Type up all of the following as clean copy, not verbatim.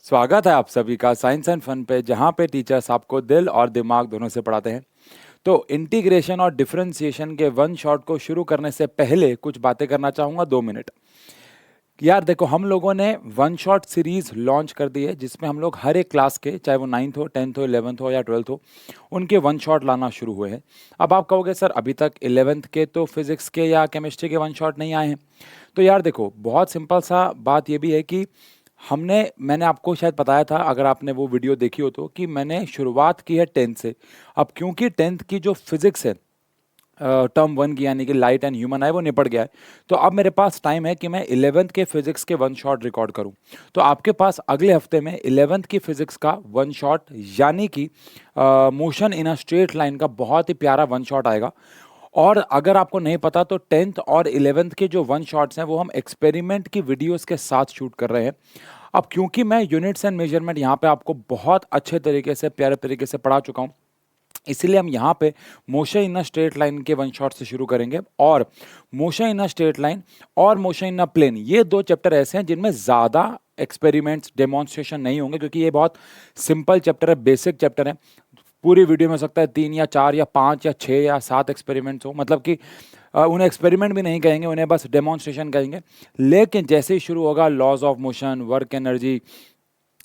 स्वागत है आप सभी का साइंस एंड फन पे, जहाँ पे टीचर्स आपको दिल और दिमाग दोनों से पढ़ाते हैं। तो इंटीग्रेशन और डिफरेंशिएशन के वन शॉट को शुरू करने से पहले कुछ बातें करना चाहूँगा, 2 मिनट। यार देखो, हम लोगों ने वन शॉट सीरीज लॉन्च कर दी है, जिसमें हम लोग हर एक क्लास के, चाहे वो 9th हो, 10th हो, 11th हो या 12th हो, उनके वन शॉट लाना शुरू हुए हैं। अब आप कहोगे सर, अभी तक 11th के तो फिजिक्स के या केमिस्ट्री के वन शॉट नहीं आए हैं। तो यार देखो, बहुत सिंपल सा बात ये भी है कि मैंने आपको शायद बताया था, अगर आपने वो वीडियो देखी हो तो, कि मैंने शुरुआत की है 10th से। अब क्योंकि 10th की जो फिजिक्स है, टर्म 1 की, यानी कि लाइट एंड ह्यूमन आई, वो निपट गया है। तो अब मेरे पास टाइम है कि मैं 11th के फिजिक्स के वन शॉट रिकॉर्ड करूं। तो आपके पास अगले हफ्ते में 11th की फिजिक्स का वन शॉट, यानी कि motion in a straight line का बहुत ही प्यारा वन शॉट आएगा। और अगर आपको नहीं पता, तो 10th और 11th के जो वन शॉट्स हैं, वो हम एक्सपेरिमेंट की वीडियोस के साथ शूट कर रहे हैं। अब क्योंकि मैं यूनिट्स एंड मेजरमेंट यहाँ पे आपको बहुत अच्छे तरीके से, प्यारे तरीके से पढ़ा चुका हूँ, इसलिए हम यहाँ पे motion in a straight line के वन शॉट से शुरू करेंगे। और motion in a straight line और मोशन इन अ प्लेन, ये दो चैप्टर ऐसे हैं जिनमें ज़्यादा एक्सपेरिमेंट्स, डेमोन्स्ट्रेशन नहीं होंगे, क्योंकि ये बहुत सिंपल चैप्टर है, बेसिक चैप्टर है। पूरी वीडियो में हो सकता है 3 या 4 या 5 या 6 या 7 एक्सपेरिमेंट्स हो, मतलब कि उन्हें एक्सपेरिमेंट भी नहीं कहेंगे, उन्हें बस डेमोन्स्ट्रेशन कहेंगे। लेकिन जैसे ही शुरू होगा laws of motion, work energy,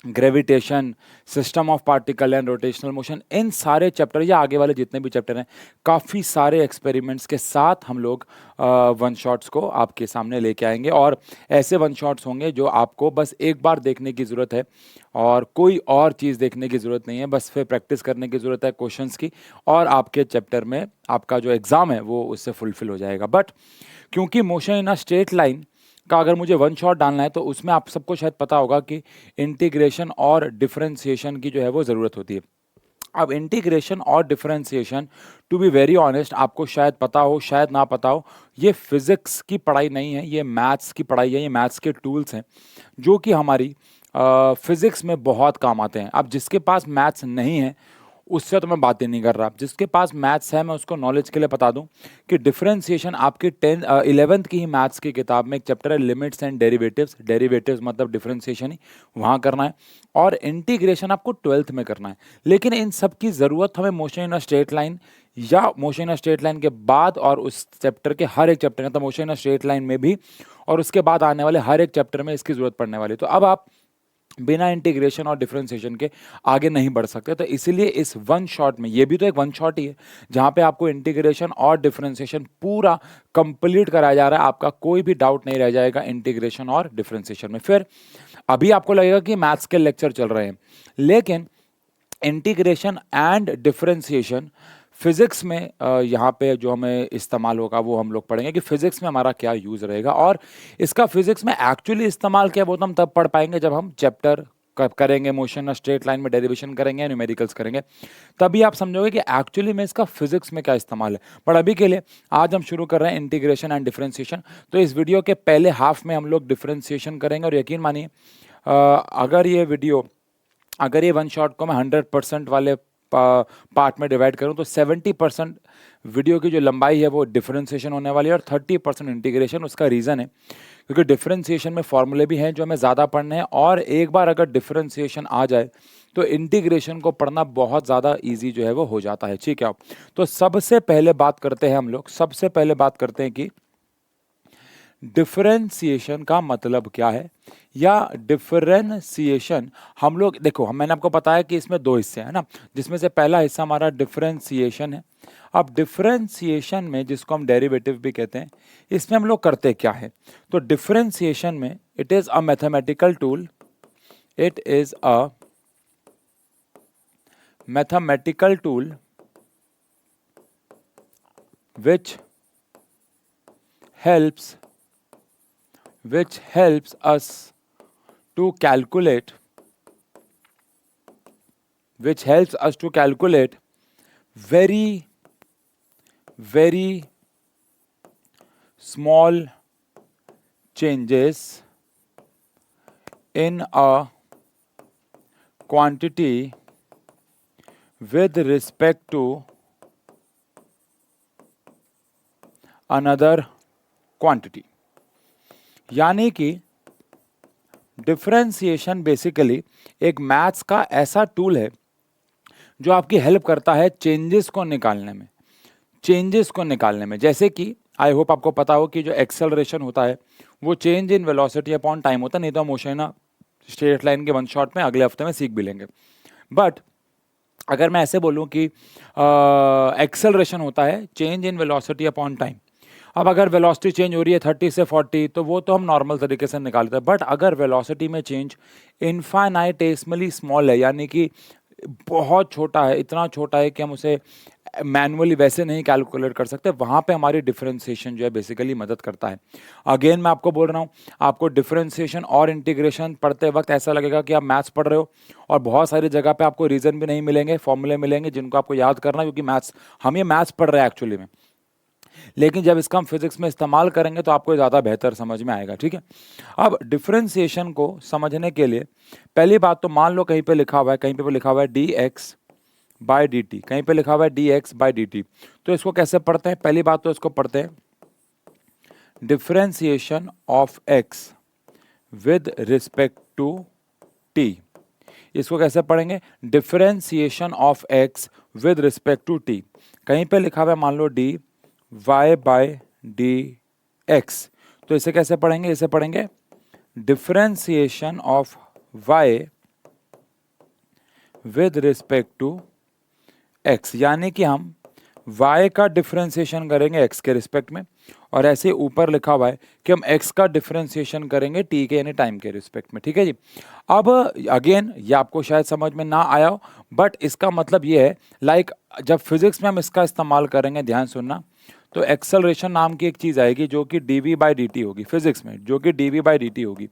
gravitation, system of particle and rotational motion, इन सारे चैप्टर या आगे वाले जितने भी चैप्टर हैं, काफ़ी सारे एक्सपेरिमेंट्स के साथ हम लोग वन शॉट्स को आपके सामने लेके आएंगे। और ऐसे वन शॉट्स होंगे जो आपको बस एक बार देखने की ज़रूरत है, और कोई और चीज़ देखने की ज़रूरत नहीं है, बस फिर प्रैक्टिस करने की ज़रूरत है क्वेश्चंस की, और आपके चैप्टर में आपका जो एग्ज़ाम है वो उससे फुलफिल हो जाएगा। बट क्योंकि motion in a straight line का अगर मुझे वन शॉट डालना है, तो उसमें आप सबको शायद पता होगा कि इंटीग्रेशन और डिफरेंशिएशन की जो है वो ज़रूरत होती है। अब इंटीग्रेशन और differentiation, to be very honest, आपको शायद पता हो, शायद ना पता हो, ये फिजिक्स की पढ़ाई नहीं है, ये मैथ्स की पढ़ाई है, ये मैथ्स के टूल्स हैं जो कि हमारी फिजिक्स में बहुत काम आते हैं। अब जिसके पास मैथ्स नहीं है, उससे तो मैं बात ही नहीं कर रहा। जिसके पास मैथ्स है, मैं उसको नॉलेज के लिए बता दूं कि डिफरेंशिएशन आपकी 11th की ही मैथ्स की किताब में एक चैप्टर है, लिमिट्स एंड डेरिवेटिव्स। डेरिवेटिव्स मतलब डिफरेंशिएशन ही वहाँ करना है, और इंटीग्रेशन आपको 12th में करना है। लेकिन इन सब की ज़रूरत हमें motion in a straight line या motion in a straight line के बाद, और उस चैप्टर के हर एक चैप्टर में, तो motion in a straight line में भी और उसके बाद आने वाले हर एक चैप्टर में इसकी ज़रूरत पड़ने वाली है। तो अब आप बिना इंटीग्रेशन और डिफरेंशिएशन के आगे नहीं बढ़ सकते। तो इसीलिए इस वन शॉट में, ये भी तो एक वन शॉट ही है, जहां पे आपको इंटीग्रेशन और डिफरेंशिएशन पूरा कंप्लीट कराया जा रहा है। आपका कोई भी डाउट नहीं रह जाएगा इंटीग्रेशन और डिफरेंशिएशन में। फिर अभी आपको लगेगा कि मैथ्स के लेक्चर चल रहे हैं, लेकिन इंटीग्रेशन एंड डिफरेंशिएशन फिजिक्स में यहाँ पे जो हमें इस्तेमाल होगा वो हम लोग पढ़ेंगे कि फिजिक्स में हमारा क्या यूज़ रहेगा। और इसका फिजिक्स में एक्चुअली इस्तेमाल क्या है, वो तो हम तब पढ़ पाएंगे जब हम चैप्टर करेंगे, मोशन स्ट्रेट लाइन में डेरिवेशन करेंगे, न्यूमेरिकल्स करेंगे, तभी आप समझोगे कि एक्चुअली में इसका फिजिक्स में क्या इस्तेमाल है। पर अभी के लिए आज हम शुरू कर रहे हैं इंटीग्रेशन एंड डिफरेंशिएशन। तो इस वीडियो के पहले हाफ में हम लोग डिफरेंशिएशन करेंगे, और यकीन मानिए, अगर ये वन शॉट को मैं 100% वाले पार्ट में डिवाइड करूं, तो 70% वीडियो की जो लंबाई है वो डिफरेंशिएशन होने वाली है, और 30% इंटीग्रेशन। उसका रीज़न है क्योंकि डिफरेंशिएशन में फॉर्मूले भी हैं जो हमें ज़्यादा पढ़ने हैं, और एक बार अगर डिफरेंशिएशन आ जाए तो इंटीग्रेशन को पढ़ना बहुत ज़्यादा ईजी जो है वो हो जाता है। ठीक है, तो सबसे पहले बात करते हैं, हम लोग सबसे पहले बात करते हैं कि डिफरेंशिएशन का मतलब क्या है, या डिफरेंशिएशन हम लोग देखो, मैंने आपको बताया कि इसमें दो हिस्से हैं ना, जिसमें से पहला हिस्सा हमारा डिफरेंशिएशन है। अब डिफरेंशिएशन में, जिसको हम डेरिवेटिव भी कहते हैं, इसमें हम लोग करते क्या है? तो डिफरेंशिएशन में it is a mathematical tool, it is a mathematical tool which helps us to calculate, very very small changes in a quantity with respect to another quantity। यानी कि डिफरेंशिएशन बेसिकली एक मैथ्स का ऐसा tool है जो आपकी help करता है चेंजेस को निकालने में, जैसे कि आई होप आपको पता हो कि जो एक्सेलरेशन होता है वो change in velocity upon time होता है, नहीं तो हम उसे ना स्ट्रेट लाइन के वन शॉट में अगले हफ्ते में सीख भी लेंगे। बट अगर मैं ऐसे बोलूं कि एक्सेलरेशन होता है change in velocity upon time, अब अगर वेलोसिटी चेंज हो रही है 30 से 40 तो वो तो हम नॉर्मल तरीके से निकालते हैं, बट अगर वेलोसिटी में चेंज इनफाइनाइटेसिमली स्मॉल है, यानी कि बहुत छोटा है, इतना छोटा है कि हम उसे मैनुअली वैसे नहीं कैलकुलेट कर सकते, वहां पे हमारी डिफरेंशिएशन जो है बेसिकली मदद करता है। अगेन मैं आपको बोल रहा हूँ, आपको डिफरेंशिएशन और इंटीग्रेशन पढ़ते वक्त ऐसा लगेगा कि आप मैथ्स पढ़ रहे हो, और बहुत सारी जगह पे आपको रीजन भी नहीं मिलेंगे, फॉर्मूले मिलेंगे जिनको आपको याद करना, क्योंकि मैथ्स हम ये मैथ्स पढ़ रहे हैं एक्चुअली में, लेकिन जब इसका हम फिजिक्स में इस्तेमाल करेंगे तो आपको ज़्यादा बेहतर समझ में आएगा। ठीक है, अब डिफरेंशिएशन को समझने के लिए पहली बात तो मान लो कहीं पे लिखा हुआ है, कहीं पे लिखा हुआ है dx बाई डी टी, कहीं पे लिखा हुआ है dx बाई डी टी, तो इसको कैसे पढ़ते हैं? पहली बात तो इसको पढ़ते हैं differentiation of x with respect to t। इसको कैसे पढ़ेंगे? Differentiation of x with respect to t, कहीं पे लिखा हुआ है मान लो dy बाय dx, तो इसे कैसे पढ़ेंगे? इसे पढ़ेंगे differentiation of y with respect to x, यानी कि हम y का डिफरेंशिएशन करेंगे x के रिस्पेक्ट में, और ऐसे ऊपर लिखा हुआ है कि हम x का डिफरेंशिएशन करेंगे t के यानी टाइम के रिस्पेक्ट में। ठीक है जी। अब अगेन ये आपको शायद समझ में ना आया हो, बट इसका मतलब ये है लाइक जब फिजिक्स में हम इसका इस्तेमाल करेंगे, ध्यान सुनना, तो एक्सेलरेशन नाम की एक चीज आएगी जो कि dv बाई डी टी होगी फिजिक्स में, जो कि dv बाई डी टी होगी।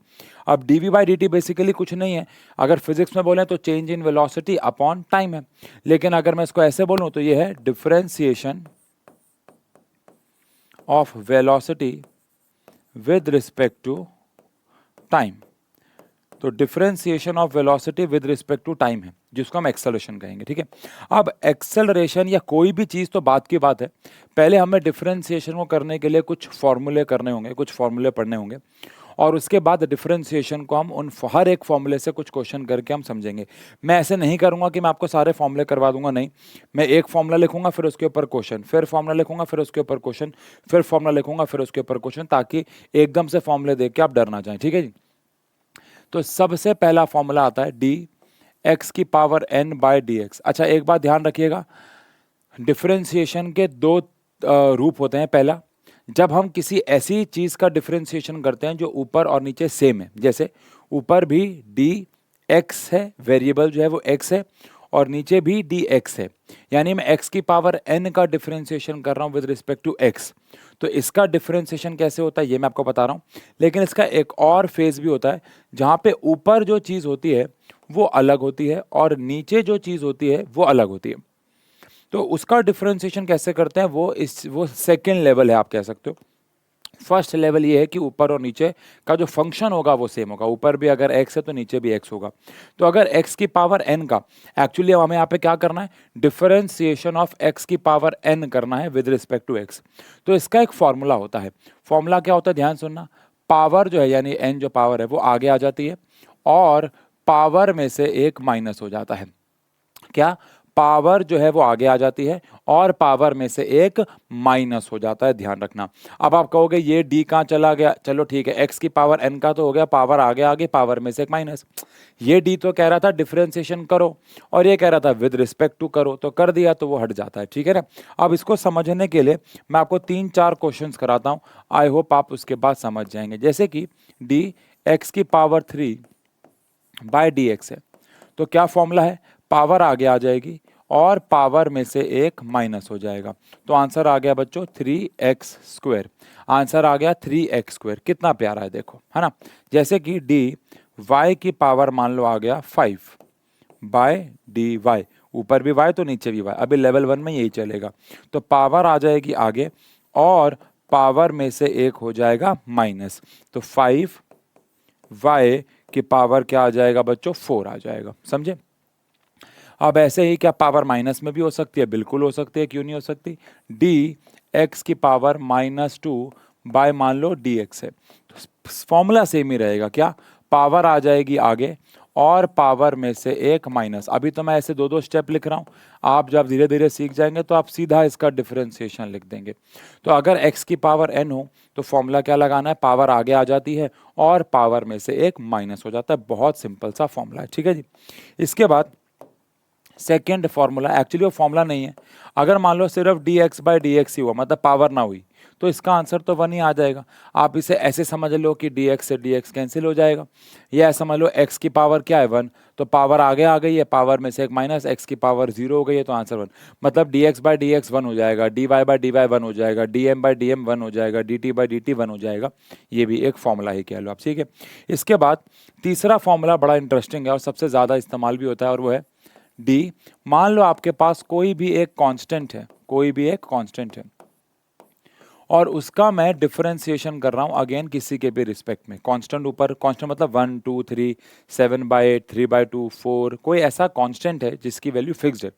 अब dv by D T basically कुछ नहीं है, अगर फिजिक्स में बोलें तो change in velocity upon time है, लेकिन अगर मैं इसको ऐसे बोलूं तो ये है differentiation of velocity with respect to time. तो differentiation of velocity with respect to time है, जिसको हम एक्सेलरेशन कहेंगे। ठीक है, अब एक्सेलरेशन या कोई भी चीज तो बात की बात है, पहले हमें डिफरेंशिएशन को करने के लिए कुछ फॉर्मूले करने होंगे, कुछ फॉर्मूले पढ़ने होंगे, और उसके बाद डिफरेंशिएशन को हम उन हर एक फॉर्मूले से कुछ क्वेश्चन करके हम समझेंगे। मैं ऐसे नहीं करूंगा कि मैं आपको सारे फॉर्मूले करवा दूंगा, नहीं, मैं एक फॉर्मूला लिखूंगा फिर उसके ऊपर क्वेश्चन, फिर फॉर्मूला लिखूंगा फिर उसके ऊपर क्वेश्चन, फिर फॉर्मूला लिखूंगा फिर उसके ऊपर क्वेश्चन, ताकि एकदम से फॉर्मूले देख के आप डर ना जाएं। ठीक है जी। तो सबसे पहला फॉर्मूला आता है डी एक्स की power n by d x. अच्छा, एक बात ध्यान रखिएगा, डिफरेंशिएशन के दो रूप होते हैं। पहला, जब हम किसी ऐसी चीज का डिफरेंशिएशन करते हैं जो ऊपर और नीचे सेम है, जैसे ऊपर भी डी एक्स है, वेरिएबल जो है वो एक्स है, और नीचे भी डी एक्स है, यानी मैं एक्स की पावर एन का डिफरेंशिएशन कर रहा हूं विद रिस्पेक्ट टू एक्स। तो इसका डिफरेंशिएशन कैसे होता है ये मैं आपको बता रहा हूं, लेकिन इसका एक और फेज भी होता है जहां पे ऊपर जो चीज होती है वो अलग होती है और नीचे जो चीज होती है वो अलग होती है। तो उसका डिफरेंशिएशन कैसे करते हैं वो सेकेंड लेवल है, आप कह सकते हो। फर्स्ट लेवल ये है कि ऊपर और नीचे का जो फंक्शन होगा वो सेम होगा, ऊपर भी अगर x है तो नीचे भी x होगा। तो अगर x की पावर n का, एक्चुअली हमें यहाँ पे क्या करना है, डिफरेंशिएशन ऑफ x की पावर n करना है विद रिस्पेक्ट टू x। तो इसका एक फॉर्मूला होता है, फॉर्मूला क्या होता है ध्यान सुनना, पावर जो है यानी n जो पावर है वो आगे आ जाती है और पावर में से एक माइनस हो जाता है। क्या, पावर जो है वो आगे आ जाती है और पावर में से एक माइनस हो जाता है, ध्यान रखना। अब आप कहोगे ये d कहाँ चला गया, चलो ठीक है, x की पावर n का तो हो गया, पावर आगे आगे, पावर में से एक माइनस। ये d तो कह रहा था डिफरेंशिएशन करो और ये कह रहा था विद रिस्पेक्ट टू करो, तो कर दिया तो वो हट जाता है। ठीक है ना। अब इसको समझने के लिए मैं आपको 3-4 क्वेश्चन कराता हूं, आई होप आप उसके बाद समझ जाएंगे। जैसे कि डी एक्स की पावर 3 बाय डी एक्स है, तो क्या फॉर्मूला है, पावर आगे आ जाएगी और पावर में से एक माइनस हो जाएगा, तो आंसर आ गया बच्चों 3x²। आंसर आ गया 3x², कितना प्यारा है देखो, है ना। जैसे कि डी y की पावर मान लो आ गया 5 बाय डी वाई, ऊपर भी y तो नीचे भी y, अभी लेवल 1 में यही चलेगा, तो पावर आ जाएगी आगे और पावर में से एक हो जाएगा माइनस, तो 5y की पावर क्या आ जाएगा बच्चों, 4 आ जाएगा, समझे। अब ऐसे ही क्या पावर माइनस में भी हो सकती है, बिल्कुल हो सकती है, क्यों नहीं हो सकती। डी एक्स की पावर -2 बाय मान लो डी एक्स है, तो फॉर्मूला सेम ही रहेगा, क्या, पावर आ जाएगी आगे और पावर में से एक माइनस। अभी तो मैं ऐसे दो दो स्टेप लिख रहा हूँ, आप जब धीरे धीरे सीख जाएंगे तो आप सीधा इसका डिफरेंशिएशन लिख देंगे। तो अगर x की पावर n हो तो फॉर्मूला क्या लगाना है, पावर आगे आ जाती है और पावर में से एक माइनस हो जाता है। बहुत सिंपल सा फॉर्मूला है, ठीक है जी। इसके बाद सेकेंड फॉर्मूला, एक्चुअली वो फॉर्मूला नहीं है, अगर मान लो सिर्फ dx बाई डी एक्स ही हुआ, मतलब पावर ना हुई, तो इसका आंसर तो 1 ही आ जाएगा। आप इसे ऐसे समझ लो कि dx से dx कैंसिल हो जाएगा, या समझ लो x की पावर क्या है 1, तो पावर आगे आ गई है, पावर में से एक माइनस, x की पावर 0 हो गई है तो आंसर 1। मतलब dx बाई डी एक्स 1 हो जाएगा, dy बाई डी वाई 1 हो जाएगा, dm बाई डी एम 1 हो जाएगा, dt बाई डी टी 1 हो जाएगा। ये भी एक फॉर्मूला ही कह लो आप, ठीक है। इसके बाद तीसरा फॉर्मूला बड़ा इंटरेस्टिंग है और सबसे ज़्यादा इस्तेमाल भी होता है, और वो है डी। मान लो आपके पास कोई भी एक कांस्टेंट है, कोई भी एक कांस्टेंट है, और उसका मैं डिफरेंशिएशन कर रहा हूं अगेन किसी के भी रिस्पेक्ट में। कांस्टेंट ऊपर, कांस्टेंट मतलब 1 2 3 7/8 3/2 4, कोई ऐसा कांस्टेंट है जिसकी वैल्यू फिक्स्ड है।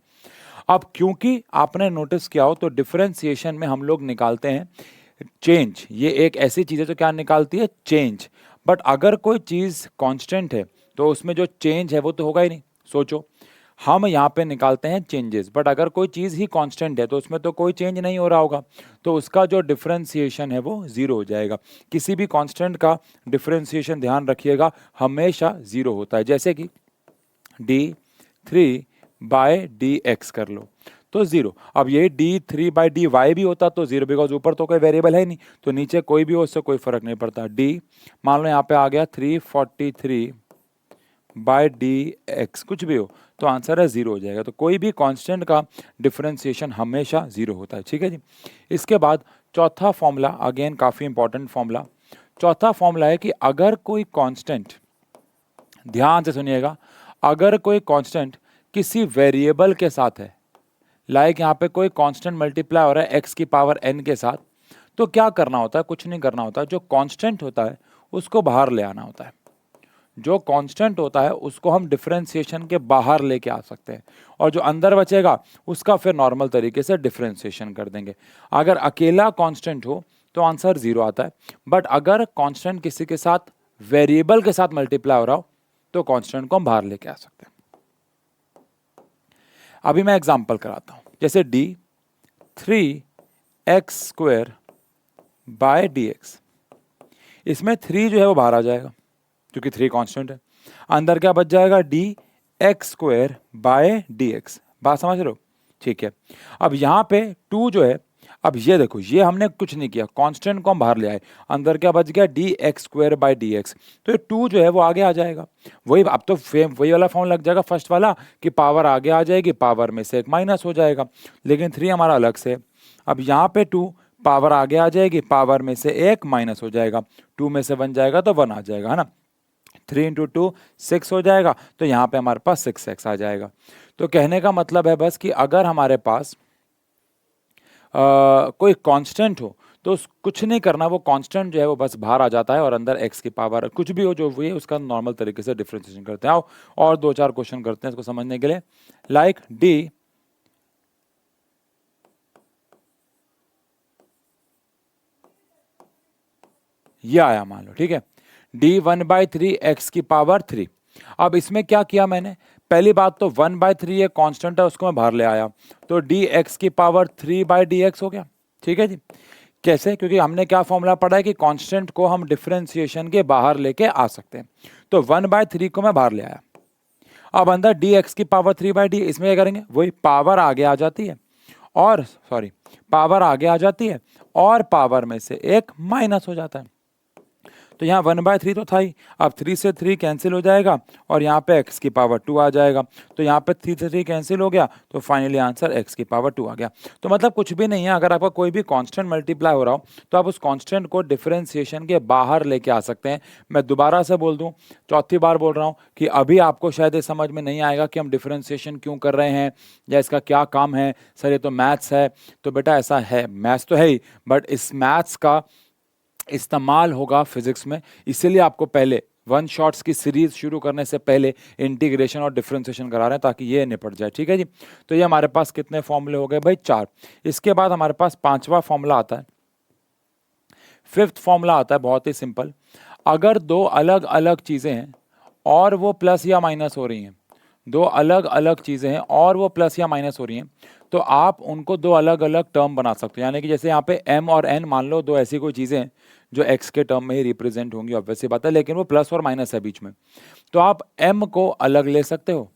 अब क्योंकि आपने नोटिस किया हो तो डिफरेंशिएशन में हम लोग निकालते हैं चेंज, ये एक ऐसी चीज है जो क्या निकालती है, चेंज। बट अगर कोई चीज कांस्टेंट है तो उसमें जो चेंज है वो तो होगा ही नहीं। सोचो, हम यहाँ पे निकालते हैं चेंजेस, बट अगर कोई चीज ही कांस्टेंट है तो उसमें तो कोई चेंज नहीं हो रहा होगा, तो उसका जो डिफरेंशिएशन है वो 0 हो जाएगा। किसी भी कांस्टेंट का डिफरेंशिएशन ध्यान रखिएगा हमेशा 0 होता है। जैसे कि d3 बाय डी एक्स कर लो तो 0। अब ये d3 बाई डी वाई भी होता तो 0, बिकॉज ऊपर तो कोई वेरिएबल है नहीं, तो नीचे कोई भी हो उससे कोई फर्क नहीं पड़ता। d मान लो यहाँ पे आ गया 343 बाय डी एक्स, कुछ भी हो तो आंसर है 0 हो जाएगा। तो कोई भी कांस्टेंट का डिफरेंशिएशन हमेशा 0 होता है, ठीक है जी। इसके बाद चौथा फॉर्मूला, अगेन काफी इंपॉर्टेंट फॉर्मूला। चौथा फॉर्मूला है कि अगर कोई कांस्टेंट, ध्यान से सुनिएगा, अगर कोई कांस्टेंट किसी वेरिएबल के साथ है, लाइक यहाँ पे कोई कांस्टेंट मल्टीप्लाई हो रहा है x की पावर n के साथ, तो क्या करना होता है, कुछ नहीं करना होता, जो कांस्टेंट होता है उसको बाहर ले आना होता है। जो कांस्टेंट होता है उसको हम डिफरेंशिएशन के बाहर लेके आ सकते हैं, और जो अंदर बचेगा उसका फिर नॉर्मल तरीके से डिफरेंशिएशन कर देंगे। अगर अकेला कांस्टेंट हो तो आंसर 0 आता है, बट अगर कांस्टेंट किसी के साथ, वेरिएबल के साथ मल्टीप्लाई हो रहा हो तो कांस्टेंट को हम बाहर लेके आ सकते हैं। अभी मैं एग्जांपल कराता हूं, जैसे d3x² बाय dx, इसमें 3 जो है वो बाहर आ जाएगा क्योंकि 3 कांस्टेंट है। अंदर क्या बच जाएगा, dx² बाय dx। बात समझ रहे हो, ठीक है। अब यहाँ पे 2 जो है, अब ये देखो, ये हमने कुछ नहीं किया, कांस्टेंट को हम बाहर ले आए, अंदर क्या बच गया, dx² बाय dx। तो ये 2 जो है वो आगे आ जाएगा, वही अब तो वही वाला फॉर्म लग जाएगा फर्स्ट वाला कि पावर आगे आ जाएगी, पावर में से एक माइनस हो जाएगा, लेकिन 3 हमारा अलग से। अब यहाँ पे 2 पावर आगे आ जाएगी, पावर में से एक माइनस हो जाएगा, 2 में से 1 जाएगा तो 1 आ जाएगा, है ना। 3 × 2 6 हो जाएगा, तो यहाँ पे हमारे पास 6x आ जाएगा। तो कहने का मतलब है बस कि अगर हमारे पास कोई कांस्टेंट हो तो कुछ नहीं करना, वो कांस्टेंट जो है वो बस बाहर आ जाता है और अंदर x की पावर कुछ भी हो जो वो है उसका नॉर्मल तरीके से डिफरेंशिएशन करते हैं। आओ और 2-4 क्वेश्चन करते हैं इसको समझने के लिए। लाइक d ये आया मान लो, ठीक है, d1/3 x की पावर 3। अब इसमें क्या किया मैंने, पहली बात तो 1/3 ये कांस्टेंट है उसको मैं बाहर ले आया, तो dx की पावर 3/dx हो गया, ठीक है जी। कैसे, क्योंकि हमने क्या फॉर्मूला पढ़ा है कि कांस्टेंट को हम डिफरेंशिएशन के बाहर लेके आ सकते हैं। तो 1/3 को मैं बाहर ले आया, अब अंदर dx की पावर 3/d, इसमें क्या करेंगे, वही पावर आगे आ जाती है, और पावर आगे आ जाती है और पावर में से एक माइनस हो जाता है। तो यहाँ 1/3 तो था ही, अब 3 से 3 कैंसिल हो जाएगा और यहाँ पे x की पावर 2 आ जाएगा, तो यहाँ पे 3 से 3 कैंसिल हो गया, तो फाइनली आंसर x की पावर 2 आ गया। तो मतलब कुछ भी नहीं है, अगर आपका कोई भी कांस्टेंट मल्टीप्लाई हो रहा हो तो आप उस कांस्टेंट को डिफरेंशिएशन के बाहर लेके आ सकते हैं। मैं दोबारा से बोल दूं, चौथी बार बोल रहा हूँ कि अभी आपको शायद ये समझ में नहीं आएगा कि हम डिफरेंशिएशन क्यों कर रहे हैं या इसका क्या काम है। सर ये तो मैथ्स है, तो बेटा ऐसा है, मैथ्स तो है ही, बट इस मैथ्स का इस्तेमाल होगा फिजिक्स में, इसीलिए आपको पहले वन शॉट्स की सीरीज शुरू करने से पहले इंटीग्रेशन और डिफरेंशिएशन करा रहे हैं ताकि ये निपट जाए, ठीक है जी। तो ये हमारे पास कितने फॉर्मूले हो गए भाई, 4। इसके बाद हमारे पास 5वां फॉर्मूला आता है, 5th फॉर्मूला आता है, बहुत ही सिंपल। अगर दो अलग अलग चीज़ें हैं और वो प्लस या माइनस हो रही हैं, दो अलग अलग चीज़ें हैं और वो प्लस या माइनस हो रही हैं, तो आप उनको दो अलग अलग टर्म बना सकते हो। यानी कि जैसे यहाँ पे m और n मान लो दो ऐसी कोई चीज़ें हैं जो x के टर्म में ही रिप्रेजेंट होंगी, ऑब्वियस सी बात है, लेकिन वो प्लस और माइनस है बीच में, तो आप m को अलग ले सकते हो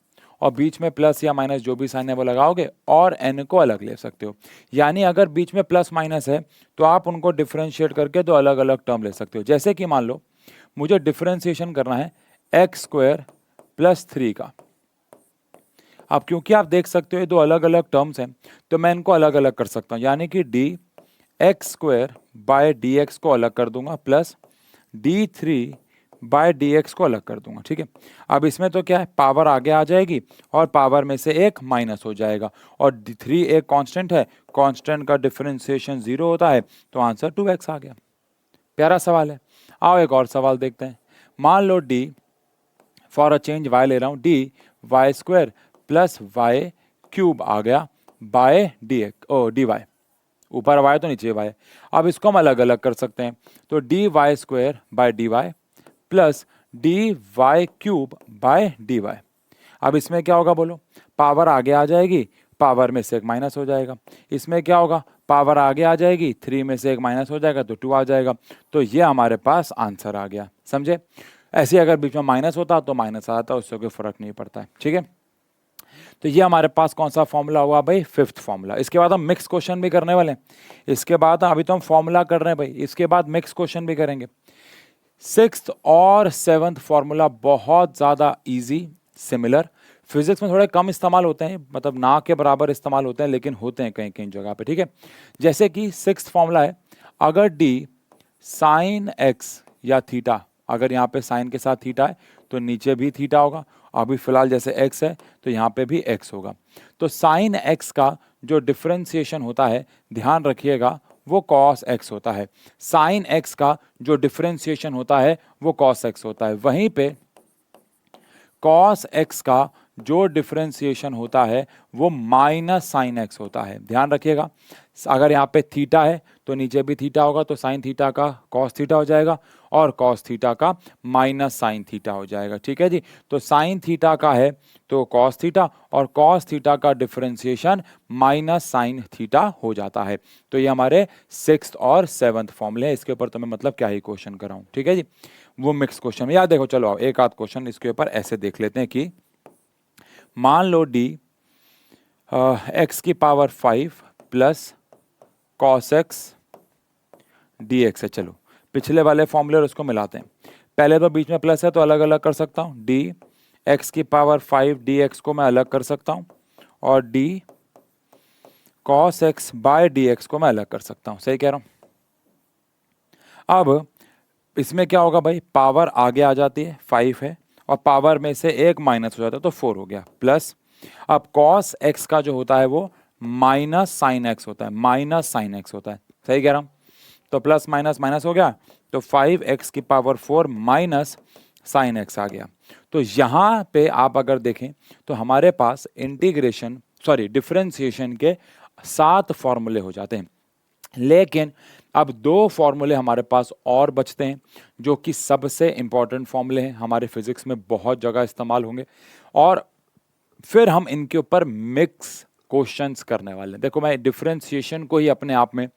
और बीच में प्लस या माइनस जो भी साइन है वो लगाओगे, और n को अलग ले सकते हो। यानी अगर बीच में प्लस माइनस है तो आप उनको डिफ्रेंशिएट करके दो अलग अलग टर्म ले सकते हो। जैसे कि मान लो मुझे डिफ्रेंशिएशन करना है एक्स स्क्वायर प्लस 3 का। अब क्योंकि आप देख सकते हो ये दो अलग अलग टर्म्स हैं, तो मैं इनको अलग अलग कर सकता हूँ, यानी कि D x square by d x को अलग कर दूंगा plus d3 bye d x को अलग कर दूंगा। ठीक है, अब इसमें तो क्या है, पावर आगे आ जाएगी और पावर में से एक माइनस हो जाएगा, और d3 एक कांस्टेंट है, कांस्टेंट का डिफरेंशिएशन 0 होता है, तो आंसर 2x आ गया। प्यारा सवाल है। आओ एक और सवाल देखते हैं। मान लो d for a change y ले रहा हूं, d y square plus y cube आ गया बाय डी वाई, ऊपर y तो नीचे y। अब इसको हम अलग अलग कर सकते हैं, तो d y square by d y plus d y cube by d y. अब इसमें क्या होगा बोलो, पावर आगे आ जाएगी, पावर में से एक माइनस हो जाएगा। इसमें क्या होगा, पावर आगे आ जाएगी, 3 में से एक माइनस हो जाएगा तो 2 आ जाएगा। तो ये हमारे पास आंसर आ गया, समझे। ऐसे अगर बीच में माइनस होता तो माइनस आता, उससे कोई फर्क नहीं पड़ता है। ठीक है, तो ये हमारे पास कौन सा फॉर्मूला हुआ भाई, फिफ्थ फॉर्मूला। इसके बाद हम मिक्स क्वेश्चन भी करने वाले हैं। इसके बाद अभी तो हम फॉर्मूला कर रहे हैं भाई, इसके बाद मिक्स क्वेश्चन भी करेंगे। सिक्स्थ और सेवंथ फॉर्मूला बहुत ज़्यादा इजी, सिमिलर। फिजिक्स में थोड़े कम इस्तेमाल होते हैं, मतलब ना के बराबर इस्तेमाल होते हैं, लेकिन होते हैं कहीं कहीं जगह पे। ठीक है, जैसे कि सिक्स्थ फॉर्मूला है, अगर डी साइन एक्स या थीटा, अगर यहाँ पे साइन के साथ थीटा है तो नीचे भी थीटा होगा। अभी फिलहाल जैसे x है तो यहाँ पे भी x होगा। तो साइन x का जो डिफरेंशिएशन होता है, ध्यान रखिएगा, वो cos x होता है। साइन x का जो डिफरेंशिएशन होता है वो cos x होता है। वहीं पे cos x का जो डिफरेंशिएशन होता है वो माइनस साइन एक्स होता है। ध्यान रखिएगा, अगर यहाँ पे थीटा है तो नीचे भी थीटा होगा, तो साइन थीटा का कॉस थीटा हो जाएगा और कॉस थीटा का माइनस साइन थीटा हो जाएगा। ठीक है जी, तो साइन थीटा का है तो कॉस थीटा, और कॉस थीटा का डिफरेंशिएशन माइनस साइन थीटा हो जाता है। तो ये हमारे सिक्स्थ और सेवंथ फॉर्मूले हैं। इसके ऊपर तो मैं मतलब क्या ही क्वेश्चन कराऊं। ठीक है जी, वो मिक्स क्वेश्चन याद देखो। चलो एक आध क्वेश्चन इसके ऊपर ऐसे देख लेते हैं कि मान लो डी एक्स की power 5 plus cos x D x है। चलो पिछले वाले फॉर्मूले और उसको मिलाते हैं। पहले तो बीच में प्लस है तो अलग अलग कर सकता हूँ, डी एक्स की पावर 5 डी एक्स को मैं अलग कर सकता हूँ, और d cos x by d x को मैं अलग कर सकता हूँ। सही कह रहा हूँ। अब इसमें क्या होगा भाई, पावर आगे आ जाती है, 5 है, और पावर में से एक माइनस हो जाता है तो 4 हो गया, प्लस अब कॉस एक्स का जो होता है वो माइनस साइन एक्स होता है, माइनस साइन एक्स होता है। सही कह रहा हूं, तो प्लस माइनस माइनस हो गया, तो 5x की पावर 4 माइनस साइन एक्स आ गया। तो यहां पे आप अगर देखें तो हमारे पास इंटीग्रेशन डिफरेंशिएशन के 7 फॉर्मूले हो जाते हैं। लेकिन अब 2 फॉर्मूले हमारे पास और बचते हैं जो कि सबसे इंपॉर्टेंट फॉर्मूले हैं, हमारे फिजिक्स में बहुत जगह इस्तेमाल होंगे, और फिर हम इनके ऊपर मिक्स क्वेश्चंस करने वाले हैं। देखो मैं डिफरेंशिएशन को ही अपने आप में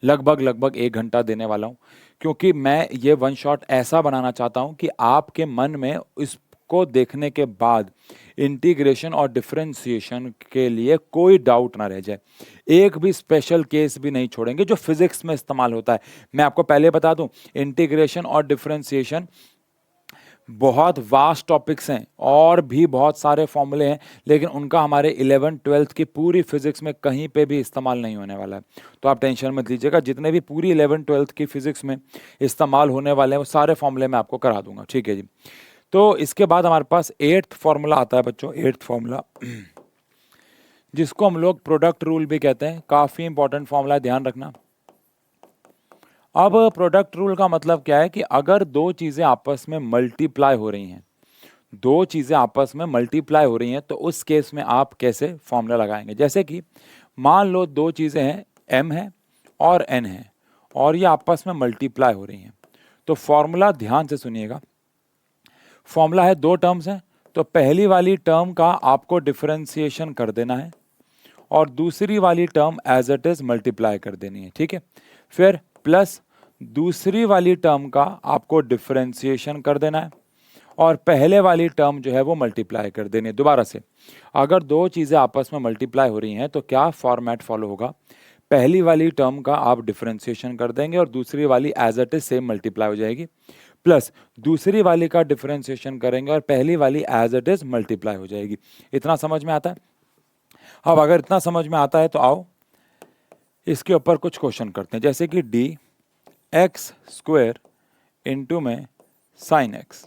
लगभग 1 घंटा देने वाला हूं, क्योंकि मैं ये वन शॉट ऐसा बनाना चाहता हूं कि आपके मन में इसको देखने के बाद इंटीग्रेशन और डिफरेंशिएशन के लिए कोई डाउट ना रह जाए। एक भी स्पेशल केस भी नहीं छोड़ेंगे जो फिजिक्स में इस्तेमाल होता है। मैं आपको पहले बता दूं, इंटीग्रेशन और डिफरेंशिएशन बहुत वास्ट टॉपिक्स हैं और भी बहुत सारे फॉर्मूले हैं, लेकिन उनका हमारे 11th-12th की पूरी फिजिक्स में कहीं पे भी इस्तेमाल नहीं होने वाला है। तो आप टेंशन मत लीजिएगा, जितने भी पूरी 11th-12th की फिजिक्स में इस्तेमाल होने वाले हैं वो सारे फॉर्मूले मैं आपको करा दूंगा। ठीक है जी, तो इसके बाद हमारे पास 8th फॉर्मूला आता है बच्चों, 8th फॉर्मूला जिसको हम लोग प्रोडक्ट रूल भी कहते हैं। काफी इंपॉर्टेंट फॉर्मूला है, ध्यान रखना। अब प्रोडक्ट रूल का मतलब क्या है कि अगर दो चीजें आपस में मल्टीप्लाई हो रही हैं, दो चीजें आपस में मल्टीप्लाई हो रही हैं, तो उस केस में आप कैसे फॉर्मूला लगाएंगे। जैसे कि मान लो दो चीजें हैं, m है और n है, और ये आपस में मल्टीप्लाई हो रही हैं, तो फॉर्मूला ध्यान से सुनिएगा, फॉर्मूला है, दो टर्म्स हैं, तो पहली वाली टर्म का आपको डिफरेंशिएशन कर देना है और दूसरी वाली term as it is multiply कर देनी है, ठीक है। फिर प्लस दूसरी वाली टर्म का आपको डिफरेंशिएशन कर देना है और पहले वाली टर्म जो है वो मल्टीप्लाई कर देनी है। दोबारा से, अगर दो चीज़ें आपस में मल्टीप्लाई हो रही हैं तो क्या फॉर्मेट फॉलो होगा, पहली वाली टर्म का आप डिफरेंशिएशन कर देंगे और दूसरी वाली as it is same multiply हो जाएगी, प्लस दूसरी वाली का डिफरेंशिएशन करेंगे और पहली वाली एज इट इज मल्टीप्लाई हो जाएगी। इतना समझ में आता है? अब अगर इतना समझ में आता है तो आओ इसके ऊपर कुछ क्वेश्चन करते हैं, जैसे कि डी एक्स स्क्वायर इंटू में साइन एक्स।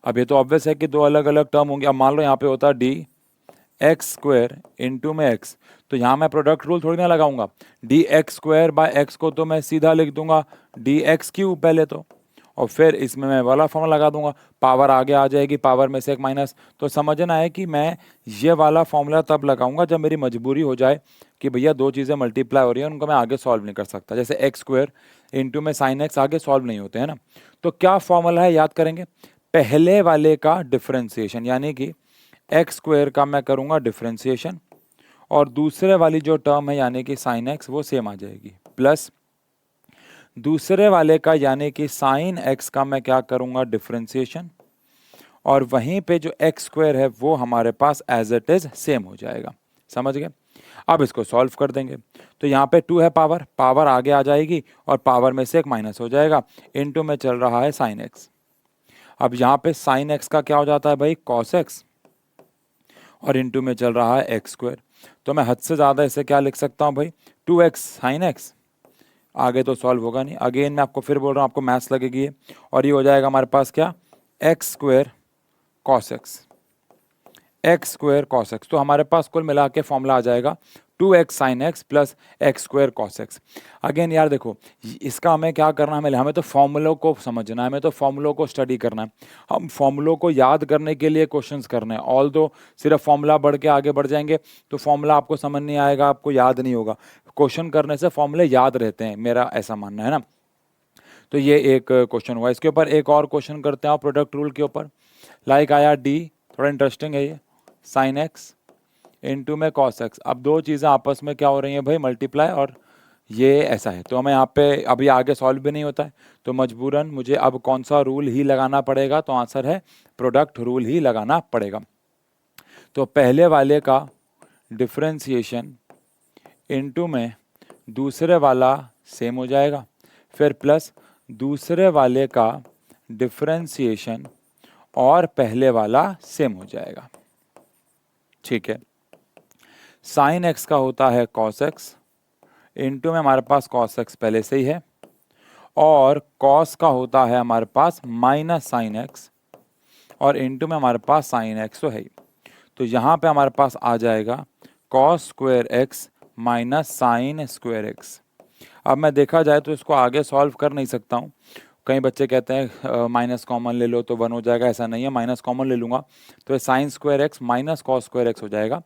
अब ये तो ऑब्वियस है कि दो अलग अलग टर्म होंगे। अब मान लो यहाँ पे होता है डी एक्स स्क्वायर इंटू में एक्स, तो यहाँ मैं प्रोडक्ट रूल थोड़ी ना लगाऊंगा, D x square bye x को तो मैं सीधा लिख दूंगा डी एक्स क्यूब पहले तो, और फिर इसमें मैं वाला फॉर्मूला लगा दूंगा, पावर आगे आ जाएगी, पावर में से एक माइनस। तो समझना है कि मैं ये वाला फॉर्मूला तब लगाऊंगा जब मेरी मजबूरी हो जाए कि भैया दो चीज़ें मल्टीप्लाई हो रही हैं, उनको मैं आगे सॉल्व नहीं कर सकता, जैसे एक्स स्क्वायर इंटू में साइन एक्स आगे सॉल्व नहीं होते हैं ना। तो क्या फॉर्मूला है याद करेंगे, पहले वाले का डिफरेंशिएशन, यानी कि एक्स स्क्वायर का मैं करूंगा डिफरेंशिएशन और दूसरे वाली जो टर्म है यानी कि साइन एक्स वो सेम आ जाएगी, प्लस दूसरे वाले का यानी कि साइन एक्स का मैं क्या करूंगा डिफरेंशिएशन और वहीं पे जो एक्स स्क्वायर है वो हमारे पास एज इट इज सेम हो जाएगा। समझ गए? अब इसको सॉल्व कर देंगे तो यहाँ पे 2 है पावर, पावर आगे आ जाएगी और पावर में से एक माइनस हो जाएगा, इनटू में चल रहा है साइन एक्स। अब यहाँ पे साइन एक्स का क्या हो जाता है भाई, कॉस एक्स, और इनटू में चल रहा है एक्स स्क्वायर। तो मैं हद से ज़्यादा इसे क्या लिख सकता हूँ भाई, 2x साइन एक्स, आगे तो सॉल्व होगा नहीं। अगेन मैं आपको फिर बोल रहा हूँ, आपको मैथ्स लगेगी ये, और ये हो जाएगा हमारे पास क्या, x square cos x, x square cos x. तो हमारे पास कुल मिला के फॉर्मूला आ जाएगा 2x sine x plus x square cos x. Again यार देखो, इसका हमें क्या करना है, हमें तो फॉर्मूलों को समझना है, हमें तो फॉर्मूलों को स्टडी करना है, हम फॉर्मूलों को याद करने के लिए क्वेश्चंस करने हैं। ऑल दो सिर्फ फॉर्मूला बढ़ के आगे बढ़ जाएंगे तो फॉर्मूला आपको समझ नहीं आएगा, आपको याद नहीं होगा। क्वेश्चन करने से फॉर्मूले याद रहते हैं, मेरा ऐसा मानना है ना। तो ये एक क्वेश्चन हुआ। इसके ऊपर एक और क्वेश्चन करते हैं प्रोडक्ट रूल के ऊपर। लाइक आया डी, थोड़ा इंटरेस्टिंग है ये, साइन एक्स इनटू में कॉस एक्स। अब दो चीज़ें आपस में क्या हो रही हैं भाई, मल्टीप्लाई, और ये ऐसा है। तो हमें यहाँ पे अभी आगे सॉल्व भी नहीं होता है, तो मजबूरन मुझे अब कौन सा रूल ही लगाना पड़ेगा, तो आंसर है प्रोडक्ट रूल ही लगाना पड़ेगा। तो पहले वाले का डिफरेंशिएशन इनटू में दूसरे वाला सेम हो जाएगा, फिर प्लस दूसरे वाले का डिफरेंशिएशन और पहले वाला सेम हो जाएगा। ठीक है, साइन एक्स का होता है कॉस एक्स, इनटू में हमारे पास कॉस एक्स पहले से ही है, और कॉस का होता है हमारे पास माइनस साइन एक्स, और इनटू में हमारे पास साइन एक्स तो है ही। तो यहाँ पे हमारे पास आ जाएगा cos square x minus sine square x. अब मैं देखा जाए तो इसको आगे सॉल्व कर नहीं सकता हूँ। कई बच्चे कहते हैं माइनस कॉमन ले लो तो 1 हो जाएगा, ऐसा नहीं है, माइनस कॉमन ले लूँगा तो sine square x minus cos square x हो जाएगा।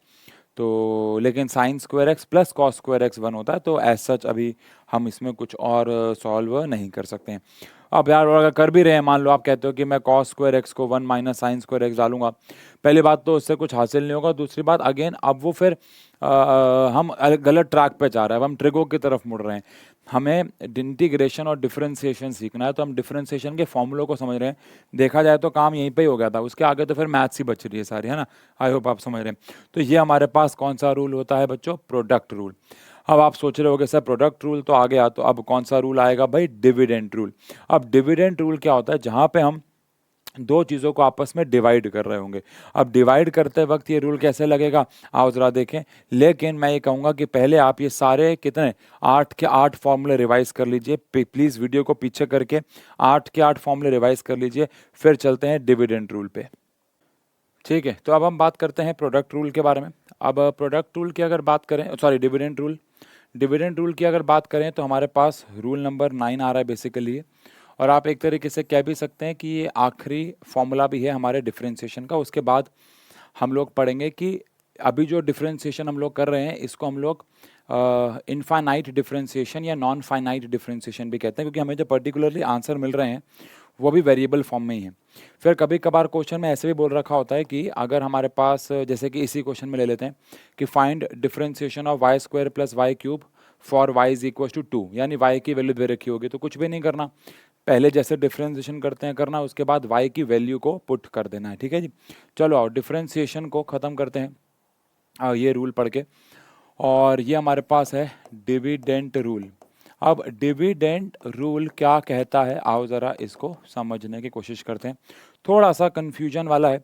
तो लेकिन sine square x plus cos square x 1 होता है, तो एज सच अभी हम इसमें कुछ और सॉल्व नहीं कर सकते हैं। अब यार अगर कर भी रहे हैं, मान लो आप कहते हो कि मैं कॉस स्क्वायर एक्स को 1 माइनस साइन स्क्वायर एक्स डालूंगा, पहली बात तो उससे कुछ हासिल नहीं होगा, दूसरी बात अगेन अब वो फिर हम गलत ट्रैक पे जा रहे हैं, अब हम ट्रिगो की तरफ मुड़ रहे हैं। हमें इंटीग्रेशन और डिफरेंशिएशन सीखना है, तो हम डिफरेंशिएशन के फॉर्मूलों को समझ रहे हैं। देखा जाए तो काम यहीं पे ही हो गया था, उसके आगे तो फिर मैथ्स ही बच रही है सारी, है ना। आई होप आप समझ रहे हैं। तो ये हमारे पास कौन सा रूल होता है बच्चों, प्रोडक्ट रूल। अब आप सोच रहे होगे सर प्रोडक्ट रूल तो आ गया, तो अब कौन सा रूल आएगा भाई, डिविडेंड रूल। अब डिविडेंड रूल क्या होता है, जहाँ पे हम दो चीज़ों को आपस में डिवाइड कर रहे होंगे। अब डिवाइड करते वक्त ये रूल कैसे लगेगा, आओ जरा देखें। लेकिन मैं ये कहूँगा कि पहले आप ये सारे कितने 8 के 8 फॉर्मूले रिवाइज कर लीजिए, प्लीज़ वीडियो को पीछे करके 8 के 8 फॉर्मूले रिवाइज कर लीजिए, फिर चलते हैं डिविडेंड रूल पे। ठीक है, तो अब हम बात करते हैं प्रोडक्ट रूल के बारे में। अब प्रोडक्ट रूल की अगर बात करें, सॉरी डिविडेंड रूल की अगर बात करें तो हमारे पास रूल नंबर 9 आ रहा है बेसिकली, और आप एक तरीके से कह भी सकते हैं कि ये आखिरी फॉर्मूला भी है हमारे डिफरेंशिएशन का। उसके बाद हम लोग पढ़ेंगे कि अभी जो डिफरेंशिएशन हम लोग कर रहे हैं इसको हम लोग इनफाइनाइट डिफरेंशिएशन या नॉन फाइनाइट डिफरेंशिएशन भी कहते हैं, क्योंकि हमें जो पर्टिकुलरली आंसर मिल रहे हैं वो भी वेरिएबल फॉर्म में ही है। फिर कभी कभार क्वेश्चन में ऐसे भी बोल रखा होता है कि अगर हमारे पास, जैसे कि इसी क्वेश्चन में ले लेते हैं कि find differentiation of y square plus y cube for y is equal to 2, यानी वाई की वैल्यू दे रखी होगी, तो कुछ भी नहीं करना, पहले जैसे डिफरेंशिएशन करते हैं करना, उसके बाद वाई की वैल्यू को पुट कर देना है। ठीक है जी, चलो आओ डिफरेंशिएशन को ख़त्म करते हैं ये रूल पढ़ के। और ये हमारे पास है डिविडेंड रूल। अब डिविडेंड रूल क्या कहता है, आओ ज़रा इसको समझने की कोशिश करते हैं। थोड़ा सा कन्फ्यूजन वाला है।